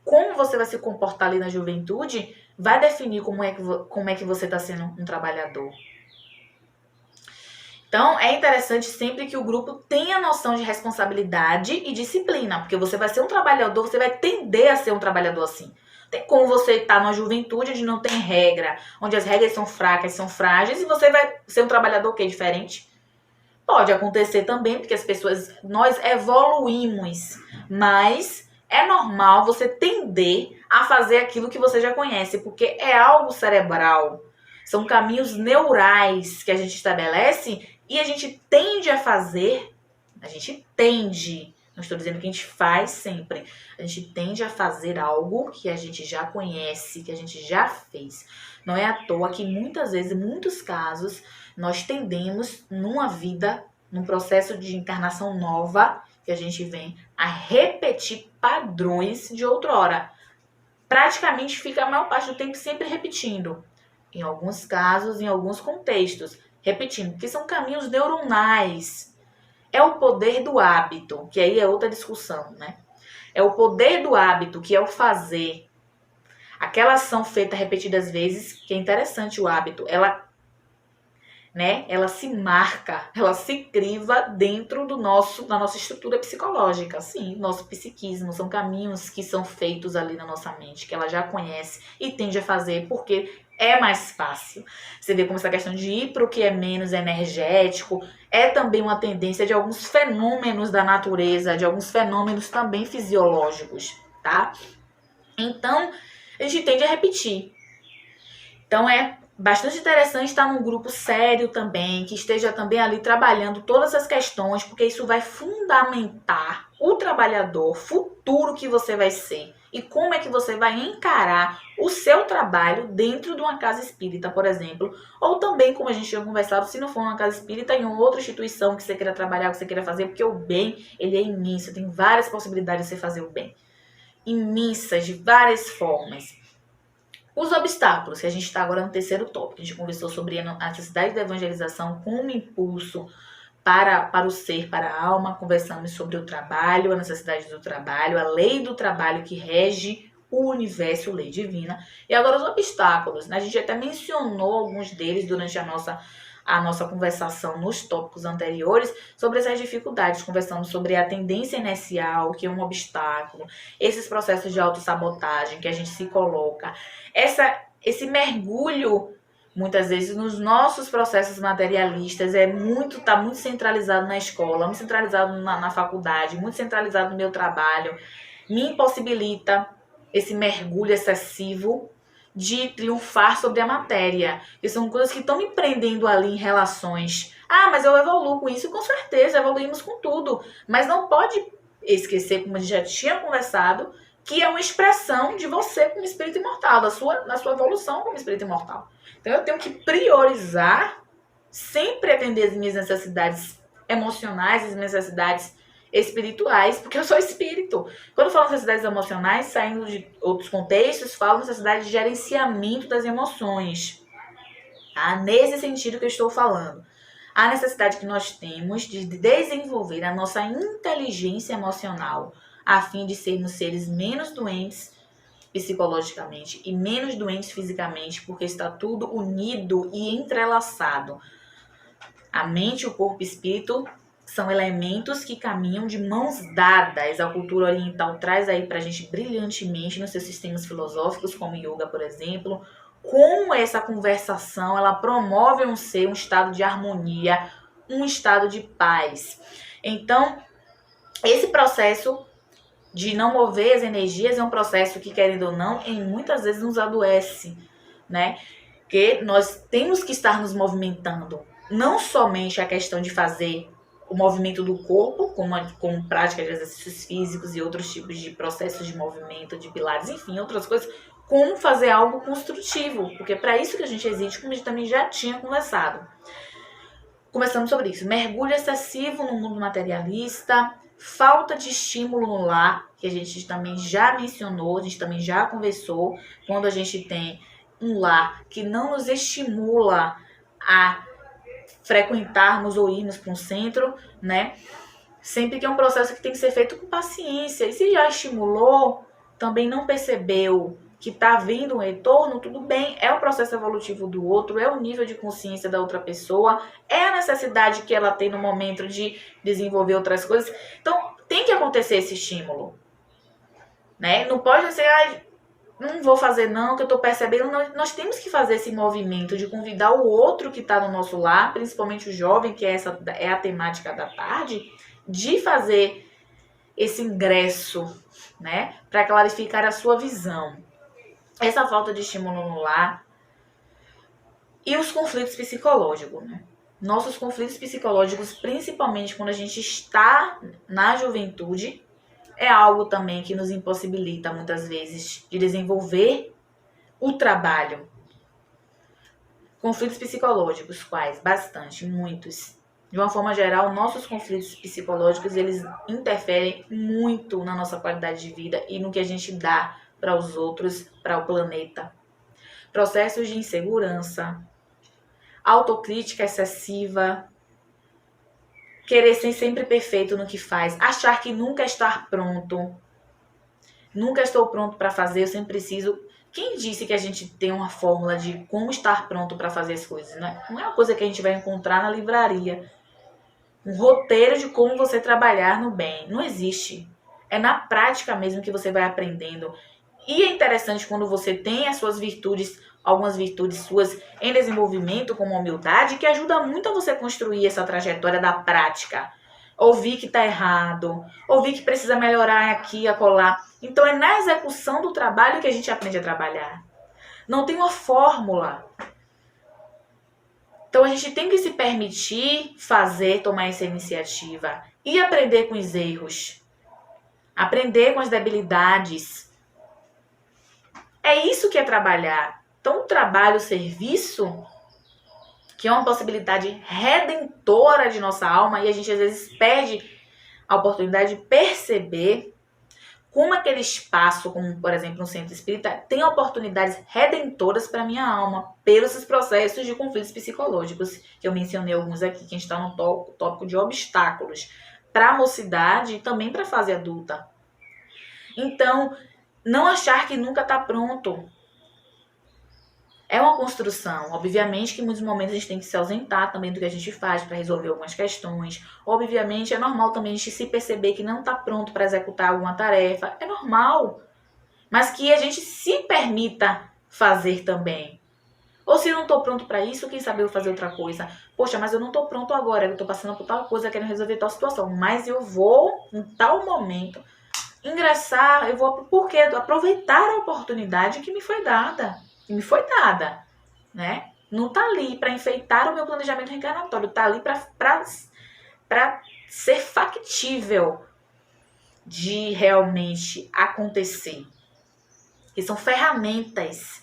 como você vai se comportar ali na juventude, vai definir como é que você está sendo um trabalhador. Então, é interessante sempre que o grupo tenha noção de responsabilidade e disciplina, porque você vai ser um trabalhador, você vai tender a ser um trabalhador assim. Tem como você estar numa juventude onde não tem regra, onde as regras são fracas, são frágeis, e você vai ser um trabalhador que é diferente? Pode acontecer também, porque as pessoas, nós evoluímos, mas é normal você tender a fazer aquilo que você já conhece, porque é algo cerebral. São caminhos neurais que a gente estabelece e a gente tende a fazer, não estou dizendo que a gente faz sempre, a gente tende a fazer algo que a gente já conhece, que a gente já fez. Não é à toa que muitas vezes, em muitos casos, nós tendemos numa vida, num processo de encarnação nova, que a gente vem a repetir padrões de outrora. Praticamente fica a maior parte do tempo sempre repetindo. Em alguns casos, em alguns contextos, repetindo, que são caminhos neuronais. É o poder do hábito, que aí é outra discussão, né? É o poder do hábito, que é o fazer. Aquela ação feita repetidas vezes, que é interessante o hábito, ela se marca, ela se criva dentro da nossa estrutura psicológica. Sim, nosso psiquismo, são caminhos que são feitos ali na nossa mente, que ela já conhece e tende a fazer porque é mais fácil. Você vê como essa questão de ir para o que é menos energético é também uma tendência de alguns fenômenos da natureza, de alguns fenômenos também fisiológicos, tá? Então, a gente tende a repetir. Então, é bastante interessante estar num grupo sério também, que esteja também ali trabalhando todas as questões, porque isso vai fundamentar o trabalhador futuro que você vai ser e como é que você vai encarar o seu trabalho dentro de uma casa espírita, por exemplo, ou também, como a gente tinha conversado, se não for uma casa espírita, em outra instituição que você queira trabalhar, que você queira fazer, porque o bem, ele é imenso, tem várias possibilidades de você fazer o bem. Imensas, de várias formas. Os obstáculos, que a gente está agora no terceiro tópico, a gente conversou sobre a necessidade da evangelização como impulso para o ser, para a alma. Conversamos sobre o trabalho, a necessidade do trabalho, a lei do trabalho que rege o universo, lei divina. E agora os obstáculos, né? A gente até mencionou alguns deles durante a nossa conversação nos tópicos anteriores sobre essas dificuldades. Conversamos sobre a tendência inicial, que é um obstáculo, esses processos de autossabotagem que a gente se coloca, esse mergulho muitas vezes nos nossos processos materialistas tá muito centralizado na escola, muito centralizado na faculdade, muito centralizado no meu trabalho, me impossibilita esse mergulho excessivo de triunfar sobre a matéria. Que são coisas que estão me prendendo ali em relações. Ah, mas eu evoluo com isso, com certeza, evoluímos com tudo. Mas não pode esquecer, como a gente já tinha conversado, que é uma expressão de você como espírito imortal, da sua evolução como espírito imortal. Então eu tenho que priorizar, sempre atender as minhas necessidades emocionais, as minhas necessidades espirituais, porque eu sou espírito. Quando eu falo necessidades emocionais, saindo de outros contextos, falo necessidade de gerenciamento das emoções. Tá? Nesse sentido que eu estou falando. A necessidade que nós temos de desenvolver a nossa inteligência emocional, a fim de sermos seres menos doentes psicologicamente e menos doentes fisicamente, porque está tudo unido e entrelaçado. A mente, o corpo e o espírito são elementos que caminham de mãos dadas. A cultura oriental traz aí pra gente brilhantemente nos seus sistemas filosóficos, como yoga, por exemplo, como essa conversação, ela promove um estado de harmonia, um estado de paz. Então, esse processo de não mover as energias é um processo que, querendo ou não, muitas vezes nos adoece, né? Porque nós temos que estar nos movimentando. Não somente a questão de fazer o movimento do corpo, como prática de exercícios físicos e outros tipos de processos de movimento, de pilates, enfim, outras coisas, como fazer algo construtivo, porque é para isso que a gente existe, como a gente também já tinha conversado. Conversamos sobre isso. Mergulho excessivo no mundo materialista, falta de estímulo no lar, que a gente também já mencionou, a gente também já conversou, quando a gente tem um lar que não nos estimula a frequentarmos ou irmos para um centro, né? Sempre que é um processo que tem que ser feito com paciência. E se já estimulou, também não percebeu que está vindo um retorno, tudo bem, é o processo evolutivo do outro, é o nível de consciência da outra pessoa, é a necessidade que ela tem no momento de desenvolver outras coisas. Então, tem que acontecer esse estímulo, né? Não pode ser, não vou fazer não, que eu tô percebendo. Nós temos que fazer esse movimento de convidar o outro que está no nosso lar, principalmente o jovem, que é a temática da tarde, de fazer esse ingresso, né? Para clarificar a sua visão. Essa falta de estímulo no lar e os conflitos psicológicos, né? Nossos conflitos psicológicos, principalmente quando a gente está na juventude, é algo também que nos impossibilita muitas vezes de desenvolver o trabalho. Conflitos psicológicos, quais? Bastante, muitos. De uma forma geral, nossos conflitos psicológicos, eles interferem muito na nossa qualidade de vida e no que a gente dá para os outros, para o planeta. Processos de insegurança, autocrítica excessiva, querer ser sempre perfeito no que faz, achar que nunca estar pronto. Nunca estou pronto para fazer, eu sempre preciso. Quem disse que a gente tem uma fórmula de como estar pronto para fazer as coisas? Né? Não é uma coisa que a gente vai encontrar na livraria. Um roteiro de como você trabalhar no bem. Não existe. É na prática mesmo que você vai aprendendo. E é interessante quando você tem as suas virtudes, algumas virtudes suas em desenvolvimento, como a humildade, que ajuda muito a você construir essa trajetória da prática. Ouvir que está errado, ouvir que precisa melhorar aqui e acolá. Então é na execução do trabalho que a gente aprende a trabalhar. Não tem uma fórmula. Então a gente tem que se permitir fazer, tomar essa iniciativa e aprender com os erros. Aprender com as debilidades. É isso que é trabalhar. Então o trabalho, o serviço, que é uma possibilidade redentora de nossa alma, e a gente às vezes perde a oportunidade de perceber como aquele espaço, como por exemplo um centro espírita, tem oportunidades redentoras para minha alma, pelos processos de conflitos psicológicos, que eu mencionei alguns aqui, que a gente está no tópico de obstáculos, para a mocidade e também para a fase adulta. Então, não achar que nunca está pronto. É uma construção. Obviamente que em muitos momentos a gente tem que se ausentar também do que a gente faz para resolver algumas questões. Obviamente é normal também a gente se perceber que não está pronto para executar alguma tarefa. É normal. Mas que a gente se permita fazer também. Ou se eu não estou pronto para isso, quem sabe eu vou fazer outra coisa. Poxa, mas eu não estou pronto agora. Eu estou passando por tal coisa, querendo resolver tal situação. Mas eu vou, em tal momento, ingressar. Eu vou, porque aproveitar a oportunidade que me foi dada. Né? Não tá ali para enfeitar o meu planejamento reencarnatório, tá ali para ser factível de realmente acontecer. Que são ferramentas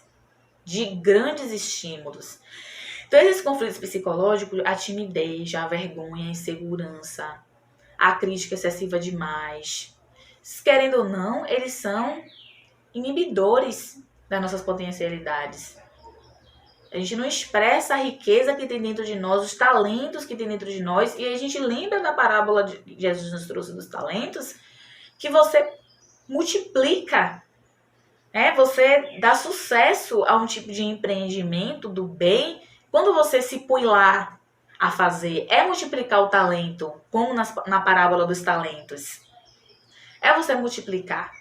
de grandes estímulos. Então, esses conflitos psicológicos, a timidez, a vergonha, a insegurança, a crítica excessiva demais, querendo ou não, eles são inibidores das nossas potencialidades. A gente não expressa a riqueza que tem dentro de nós, os talentos que tem dentro de nós. E a gente lembra da parábola de Jesus nos trouxe dos talentos, que você multiplica, né? Você dá sucesso a um tipo de empreendimento do bem quando você se põe lá a fazer. É multiplicar o talento, como na parábola dos talentos. É você multiplicar.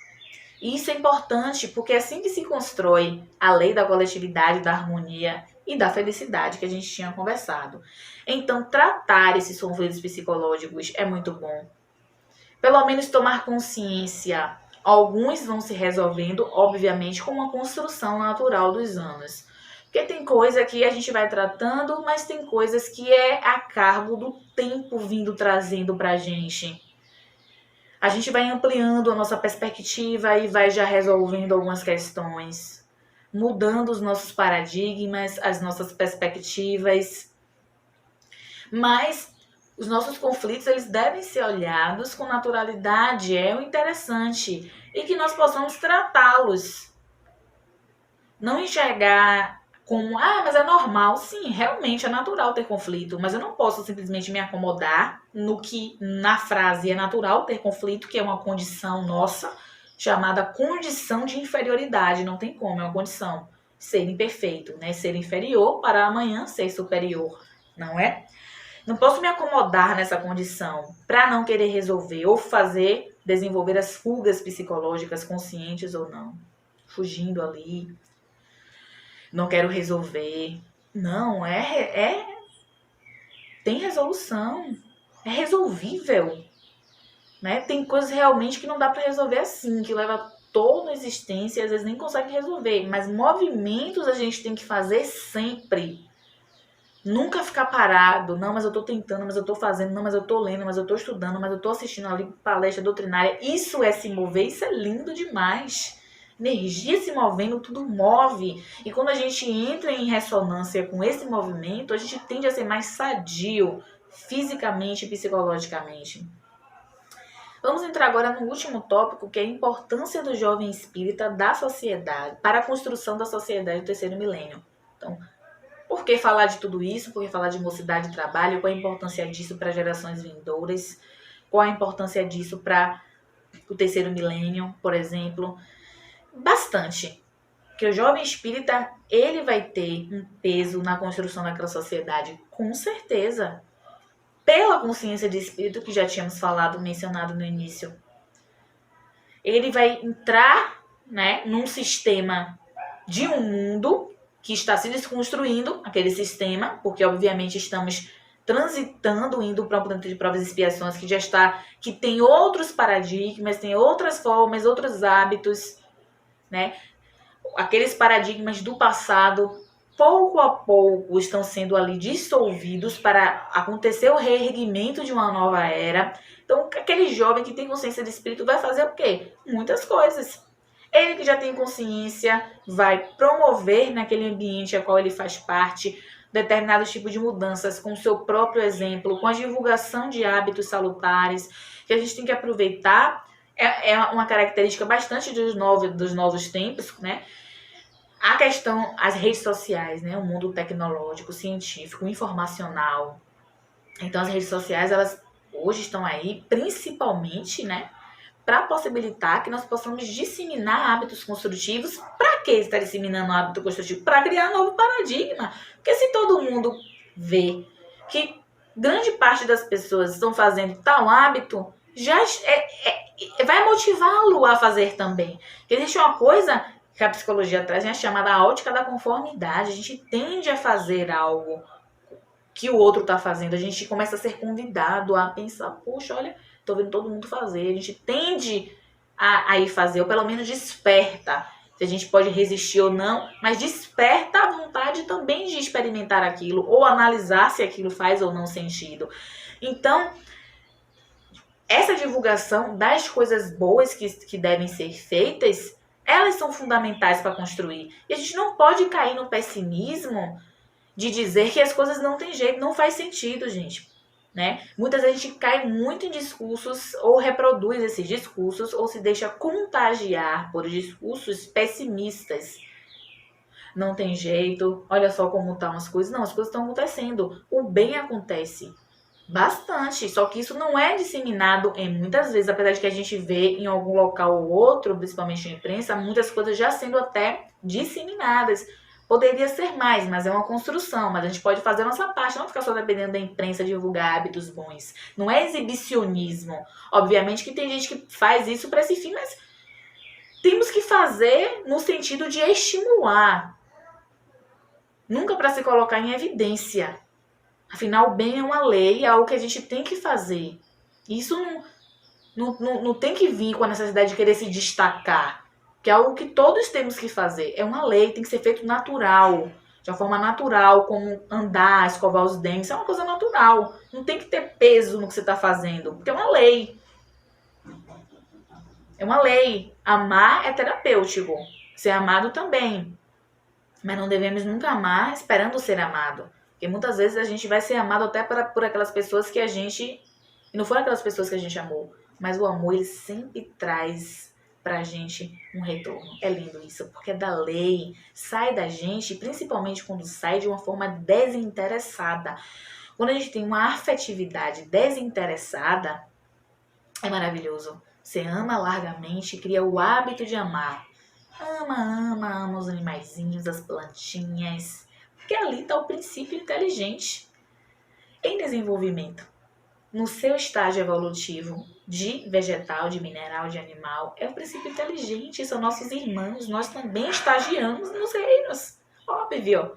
E isso é importante, porque é assim que se constrói a lei da coletividade, da harmonia e da felicidade que a gente tinha conversado. Então, tratar esses conflitos psicológicos é muito bom. Pelo menos tomar consciência. Alguns vão se resolvendo, obviamente, com uma construção natural dos anos. Porque tem coisa que a gente vai tratando, mas tem coisas que é a cargo do tempo vindo trazendo pra gente. A gente vai ampliando a nossa perspectiva e vai já resolvendo algumas questões, mudando os nossos paradigmas, as nossas perspectivas. Mas os nossos conflitos, eles devem ser olhados com naturalidade, é o interessante, e que nós possamos tratá-los. Não enxergar como, mas é normal. Sim, realmente é natural ter conflito, mas eu não posso simplesmente me acomodar no que na frase é natural ter conflito, que é uma condição nossa, chamada condição de inferioridade. Não tem como, é uma condição. Ser imperfeito, né? Ser inferior para amanhã ser superior, não é? Não posso me acomodar nessa condição para não querer resolver ou desenvolver as fugas psicológicas, conscientes ou não. Fugindo ali. Não quero resolver. Não, tem resolução. É resolvível. Né? Tem coisas realmente que não dá para resolver assim, que leva toda a existência e às vezes nem consegue resolver. Mas movimentos a gente tem que fazer sempre. Nunca ficar parado. Não, mas eu tô tentando, mas eu tô fazendo. Não, mas eu tô lendo, mas eu tô estudando, mas eu tô assistindo ali palestra doutrinária. Isso é se mover, isso é lindo demais. Energia se movendo, tudo move. E quando a gente entra em ressonância com esse movimento, a gente tende a ser mais sadio, fisicamente e psicologicamente. Vamos entrar agora no último tópico, que é a importância do jovem espírita da sociedade, para a construção da sociedade do terceiro milênio. Então, por que falar de tudo isso? Por que falar de mocidade e trabalho? Qual a importância disso para gerações vindouras? Qual a importância disso para o terceiro milênio, por exemplo? Bastante. Que o jovem espírita, ele vai ter um peso na construção daquela sociedade, com certeza. Pela consciência de espírito que já tínhamos mencionado no início. Ele vai entrar, né, num sistema de um mundo que está se desconstruindo, aquele sistema, porque obviamente estamos transitando, indo para um planeta de provas e expiações que tem outros paradigmas, tem outras formas, outros hábitos, né? Aqueles paradigmas do passado, pouco a pouco, estão sendo ali dissolvidos para acontecer o reerguimento de uma nova era. Então, aquele jovem que tem consciência de espírito vai fazer o quê? Muitas coisas. Ele que já tem consciência vai promover naquele ambiente a qual ele faz parte determinados tipos de mudanças com o seu próprio exemplo, com a divulgação de hábitos salutares, que a gente tem que aproveitar é uma característica bastante dos novos tempos, né? A questão, as redes sociais, né? O mundo tecnológico, científico, informacional. Então, as redes sociais, elas hoje estão aí, principalmente, né? Para possibilitar que nós possamos disseminar hábitos construtivos. Para que estar disseminando hábito construtivo? Para criar um novo paradigma. Porque se todo mundo vê que grande parte das pessoas estão fazendo tal hábito, já vai motivá-lo a fazer também. Existe uma coisa que a psicologia traz, né, chamada a ótica da conformidade. A gente tende a fazer algo que o outro está fazendo. A gente começa a ser convidado a pensar, poxa, olha, tô vendo todo mundo fazer. A gente tende a ir fazer, ou pelo menos desperta. Se a gente pode resistir ou não, mas desperta a vontade também de experimentar aquilo, ou analisar se aquilo faz ou não sentido. Então, essa divulgação das coisas boas que devem ser feitas, elas são fundamentais para construir. E a gente não pode cair no pessimismo de dizer que as coisas não tem jeito, não faz sentido, gente. Né? Muitas vezes a gente cai muito em discursos ou reproduz esses discursos ou se deixa contagiar por discursos pessimistas. Não tem jeito, olha só como estão as coisas. Não, as coisas estão acontecendo. O bem acontece bastante, só que isso não é disseminado em muitas vezes, apesar de que a gente vê em algum local ou outro, principalmente na imprensa, muitas coisas já sendo até disseminadas. Poderia ser mais, mas é uma construção, mas a gente pode fazer a nossa parte, não ficar só dependendo da imprensa divulgar hábitos bons. Não é exibicionismo. Obviamente que tem gente que faz isso para esse fim, mas temos que fazer no sentido de estimular, nunca para se colocar em evidência. Afinal, o bem é uma lei, é algo que a gente tem que fazer. Isso não tem que vir com a necessidade de querer se destacar, que é algo que todos temos que fazer. É uma lei, tem que ser feito natural, de uma forma natural, como andar, escovar os dentes, é uma coisa natural. Não tem que ter peso no que você está fazendo, porque é uma lei. É uma lei. Amar é terapêutico, ser amado também. Mas não devemos nunca amar esperando ser amado. Porque muitas vezes a gente vai ser amado até por aquelas pessoas que a gente... E não foram aquelas pessoas que a gente amou. Mas o amor, ele sempre traz pra gente um retorno. É lindo isso, porque é da lei. Sai da gente, principalmente quando sai de uma forma desinteressada. Quando a gente tem uma afetividade desinteressada, é maravilhoso. Você ama largamente, cria o hábito de amar. Ama os animaizinhos, as plantinhas. Porque ali está o princípio inteligente em desenvolvimento. No seu estágio evolutivo de vegetal, de mineral, de animal, é o princípio inteligente, são nossos irmãos. Nós também estagiamos nos reinos. Óbvio.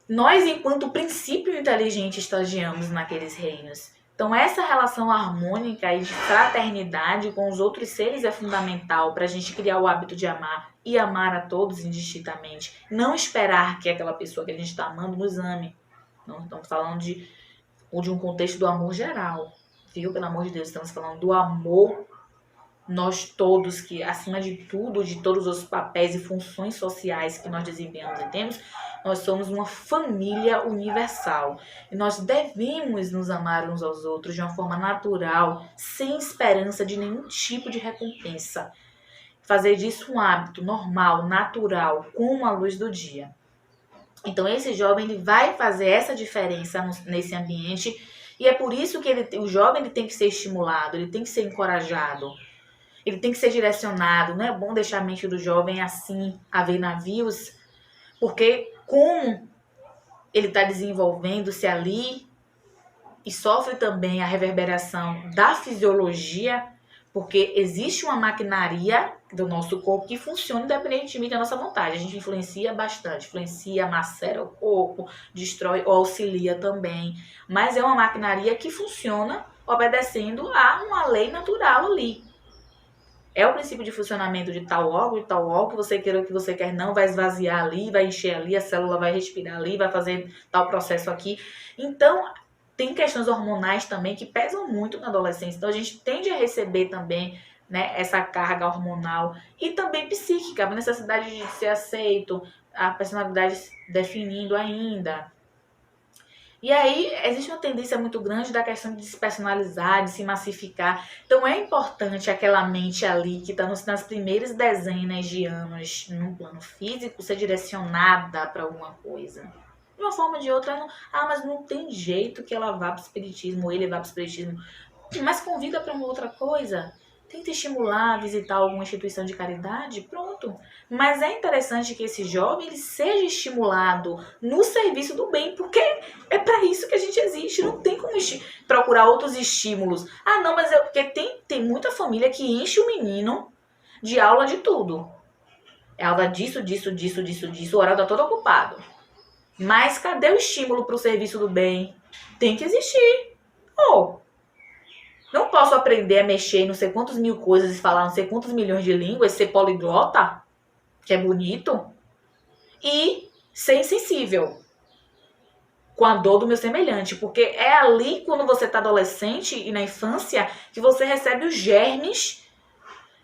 Nós, enquanto princípio inteligente, estagiamos naqueles reinos. Então, essa relação harmônica e de fraternidade com os outros seres é fundamental para a gente criar o hábito de amar e amar a todos indistintamente. Não esperar que aquela pessoa que a gente está amando nos ame. Não estamos falando de um contexto do amor geral, viu? Pelo amor de Deus, estamos falando do amor, nós todos, que acima de tudo, de todos os papéis e funções sociais que nós desempenhamos e temos, nós somos uma família universal. E nós devemos nos amar uns aos outros de uma forma natural, sem esperança de nenhum tipo de recompensa. Fazer disso um hábito normal, natural, como a luz do dia. Então, esse jovem ele vai fazer essa diferença nesse ambiente. E é por isso que o jovem ele tem que ser estimulado, ele tem que ser encorajado. Ele tem que ser direcionado. Não é bom deixar a mente do jovem assim, a ver navios, porque como ele está desenvolvendo-se ali e sofre também a reverberação da fisiologia, porque existe uma maquinaria do nosso corpo que funciona independentemente da nossa vontade. A gente influencia bastante, influencia, macera o corpo, destrói ou auxilia também. Mas é uma maquinaria que funciona obedecendo a uma lei natural ali. É o princípio de funcionamento de tal órgão, que você queira ou que você quer não, vai esvaziar ali, vai encher ali, a célula vai respirar ali, vai fazer tal processo aqui. Então, tem questões hormonais também que pesam muito na adolescência. Então, a gente tende a receber também, né, essa carga hormonal e também psíquica, a necessidade de ser aceito, a personalidade definindo ainda. E aí, existe uma tendência muito grande da questão de se personalizar, de se massificar. Então, é importante aquela mente ali, que está nas primeiras dezenas de anos no plano físico, ser direcionada para alguma coisa. De uma forma ou de outra, não, mas não tem jeito que ela vá para o espiritismo, ou ele vá para o espiritismo. Mas convida para uma outra coisa. Tenta estimular, visitar alguma instituição de caridade, pronto. Mas é interessante que esse jovem ele seja estimulado no serviço do bem, porque é para isso que a gente existe. Não tem como procurar outros estímulos. Não, mas porque tem muita família que enche o menino de aula de tudo. É aula disso, o horário tá todo ocupado. Mas cadê o estímulo para o serviço do bem? Tem que existir. Não posso aprender a mexer em não sei quantos mil coisas e falar não sei quantos milhões de línguas, ser poliglota, que é bonito, e ser insensível com a dor do meu semelhante. Porque é ali, quando você está adolescente e na infância, que você recebe os germes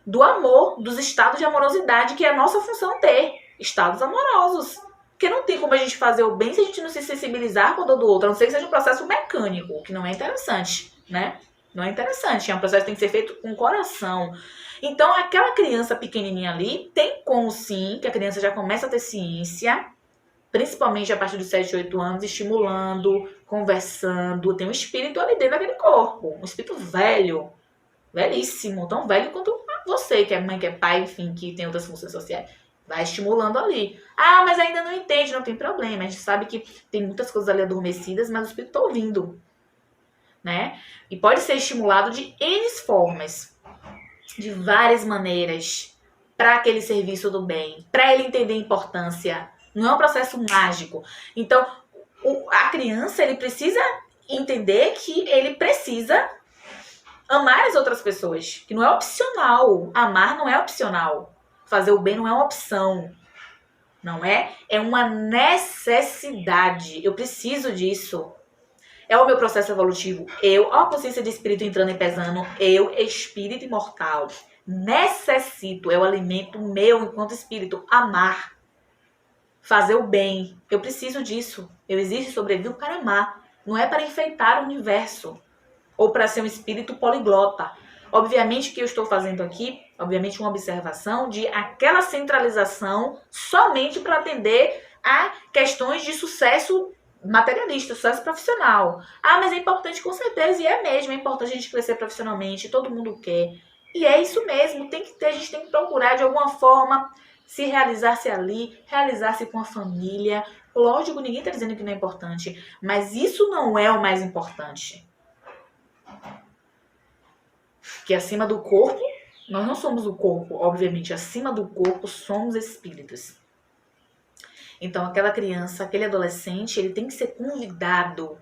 do amor, dos estados de amorosidade, que é a nossa função ter. Estados amorosos. Porque não tem como a gente fazer o bem se a gente não se sensibilizar com a dor do outro, a não ser que seja um processo mecânico, que não é interessante, né? Não é interessante, é um processo que tem que ser feito com o coração. Então, aquela criança pequenininha ali, tem como sim, que a criança já começa a ter ciência, principalmente a partir dos 7, 8 anos, estimulando, conversando. Tem um espírito ali dentro daquele corpo, um espírito velho, velhíssimo, tão velho quanto você, que é mãe, que é pai, enfim, que tem outras funções sociais. Vai estimulando ali. Mas ainda não entende, não tem problema. A gente sabe que tem muitas coisas ali adormecidas, mas o espírito está ouvindo, né? E pode ser estimulado de N formas, de várias maneiras, para aquele serviço do bem, para ele entender a importância. Não é um processo mágico. Então, a criança, ele precisa entender que ele precisa amar as outras pessoas, que não é opcional. Amar não é opcional. Fazer o bem não é uma opção. Não é? É uma necessidade. Eu preciso disso. É o meu processo evolutivo. A consciência de espírito entrando e pesando. Espírito imortal, necessito, é o alimento meu enquanto espírito, amar. Fazer o bem. Eu preciso disso. Eu existo e sobrevivo para amar. Não é para enfeitar o universo. Ou para ser um espírito poliglota. Obviamente que eu estou fazendo aqui, obviamente uma observação de aquela centralização somente para atender a questões de sucesso materialista, sucesso profissional. Mas é importante com certeza, e é mesmo, é importante a gente crescer profissionalmente, todo mundo quer. E é isso mesmo, tem que ter, a gente tem que procurar de alguma forma se realizar-se ali, realizar-se com a família. Lógico, ninguém está dizendo que não é importante, mas isso não é o mais importante. Que acima do corpo, nós não somos o corpo, obviamente, acima do corpo somos espíritos. Então, aquela criança, aquele adolescente, ele tem que ser convidado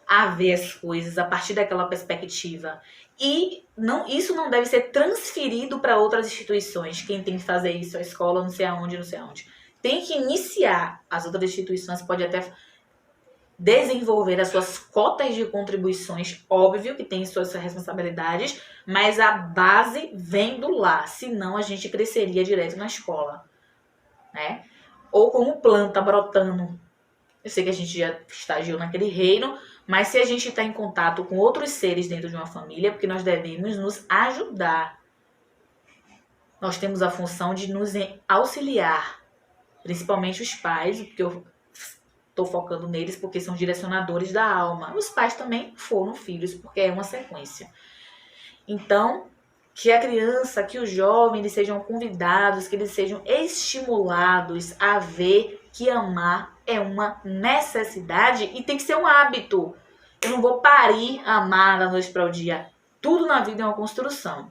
a ver as coisas a partir daquela perspectiva. E isso não deve ser transferido para outras instituições. Quem tem que fazer isso? A escola, não sei aonde, não sei aonde. Tem que iniciar. As outras instituições podem até desenvolver as suas cotas de contribuições, óbvio que tem suas responsabilidades, mas a base vem do lá, senão a gente cresceria direto na escola, né? Ou como planta brotando. Eu sei que a gente já estagiou naquele reino, mas se a gente está em contato com outros seres dentro de uma família, porque nós devemos nos ajudar. Nós temos a função de nos auxiliar, principalmente os pais, porque eu estou focando neles porque são direcionadores da alma. Os pais também foram filhos, porque é uma sequência. Então, que a criança, que o jovem, eles sejam convidados, que eles sejam estimulados a ver que amar é uma necessidade e tem que ser um hábito. Eu não vou parir amar da noite para o dia. Tudo na vida é uma construção.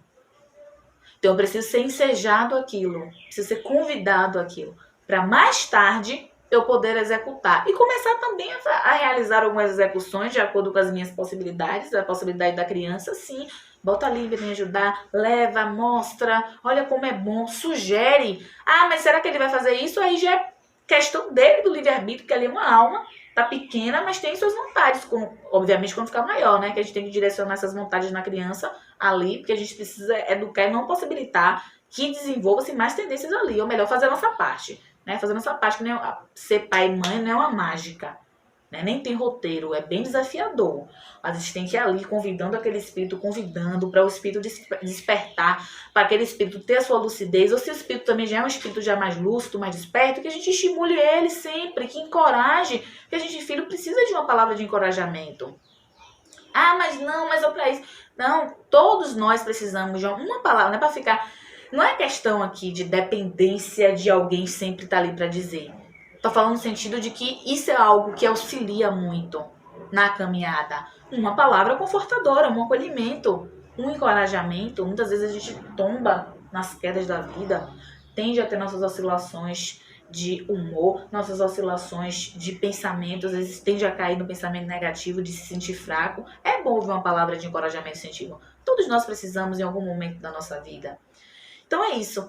Então, eu preciso ser ensejado aquilo, preciso ser convidado aquilo, para mais tarde eu poder executar. E começar também a realizar algumas execuções de acordo com as minhas possibilidades, a possibilidade da criança, sim. Bota ali, vem me ajudar, leva, mostra, olha como é bom, sugere. Mas será que ele vai fazer isso? Aí já é questão dele, do livre-arbítrio, que ali é uma alma, tá pequena, mas tem suas vontades, obviamente quando ficar maior, né? Que a gente tem que direcionar essas vontades na criança ali, porque a gente precisa educar e não possibilitar que desenvolva-se mais tendências ali, ou melhor, fazer a nossa parte. Né? Fazer a nossa parte, que nem ser pai e mãe não é uma mágica. né? Nem tem roteiro, é bem desafiador. Mas a gente tem que ir ali convidando aquele espírito, convidando para o espírito despertar, para aquele espírito ter a sua lucidez, ou se o espírito também já é um espírito já mais lúcido, mais desperto, que a gente estimule ele sempre, que encoraje, porque a gente, filho, precisa de uma palavra de encorajamento. Ah, mas não, mas é para isso. Não, todos nós precisamos de uma palavra, não é para ficar. Não é questão aqui de dependência de alguém sempre estar ali para dizer. Tô falando no sentido de que isso é algo que auxilia muito na caminhada. Uma palavra confortadora, um acolhimento, um encorajamento. Muitas vezes a gente tomba nas quedas da vida, tende a ter nossas oscilações de humor, nossas oscilações de pensamento, às vezes tende a cair no pensamento negativo, de se sentir fraco. É bom ouvir uma palavra de encorajamento e incentivo. Todos nós precisamos em algum momento da nossa vida. Então é isso,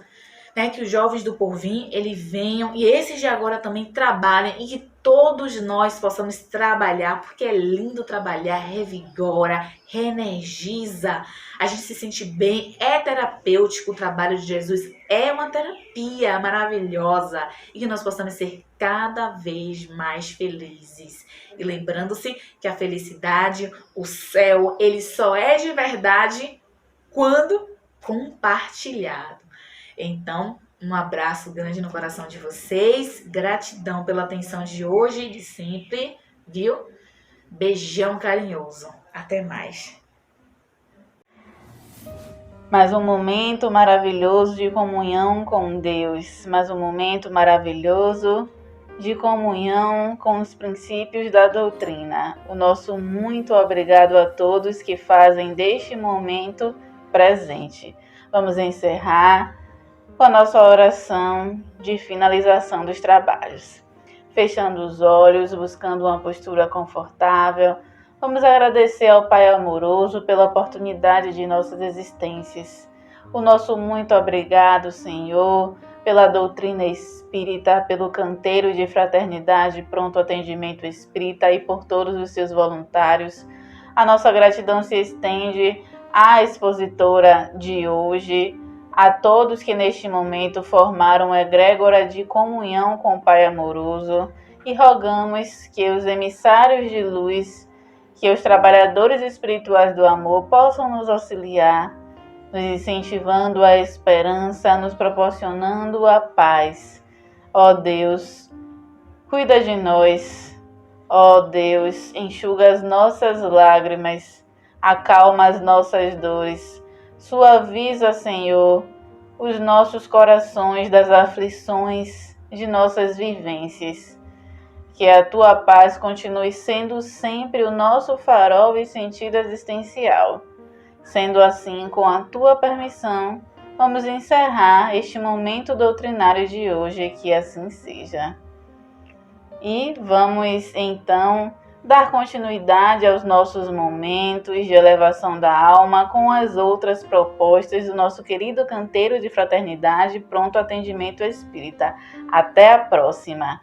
né? Que os jovens do porvir, eles venham e esses de agora também trabalhem e que todos nós possamos trabalhar, porque é lindo trabalhar, revigora, reenergiza, a gente se sente bem, é terapêutico o trabalho de Jesus, é uma terapia maravilhosa e que nós possamos ser cada vez mais felizes. E lembrando-se que a felicidade, o céu, ele só é de verdade quando compartilhado. Então, um abraço grande no coração de vocês. Gratidão pela atenção de hoje e de sempre, viu? Beijão carinhoso. Até mais. Mais um momento maravilhoso de comunhão com Deus. Mais um momento maravilhoso de comunhão com os princípios da doutrina. O nosso muito obrigado a todos que fazem deste momento presente. Vamos encerrar com a nossa oração de finalização dos trabalhos. Fechando os olhos, buscando uma postura confortável, vamos agradecer ao Pai amoroso pela oportunidade de nossas existências. O nosso muito obrigado, Senhor, pela doutrina espírita, pelo canteiro de fraternidade, pronto atendimento espírita e por todos os seus voluntários. A nossa gratidão se estende à expositora de hoje, a todos que neste momento formaram egrégora de comunhão com o Pai amoroso e rogamos que os emissários de luz, que os trabalhadores espirituais do amor possam nos auxiliar, nos incentivando a esperança, nos proporcionando a paz. Ó Deus, cuida de nós. Ó Deus, enxuga as nossas lágrimas, acalma as nossas dores. Suaviza, Senhor, os nossos corações das aflições de nossas vivências. Que a Tua paz continue sendo sempre o nosso farol e sentido existencial. Sendo assim, com a Tua permissão, vamos encerrar este momento doutrinário de hoje, que assim seja. E vamos, então, dar continuidade aos nossos momentos de elevação da alma com as outras propostas do nosso querido canteiro de fraternidade, pronto atendimento espírita. Até a próxima!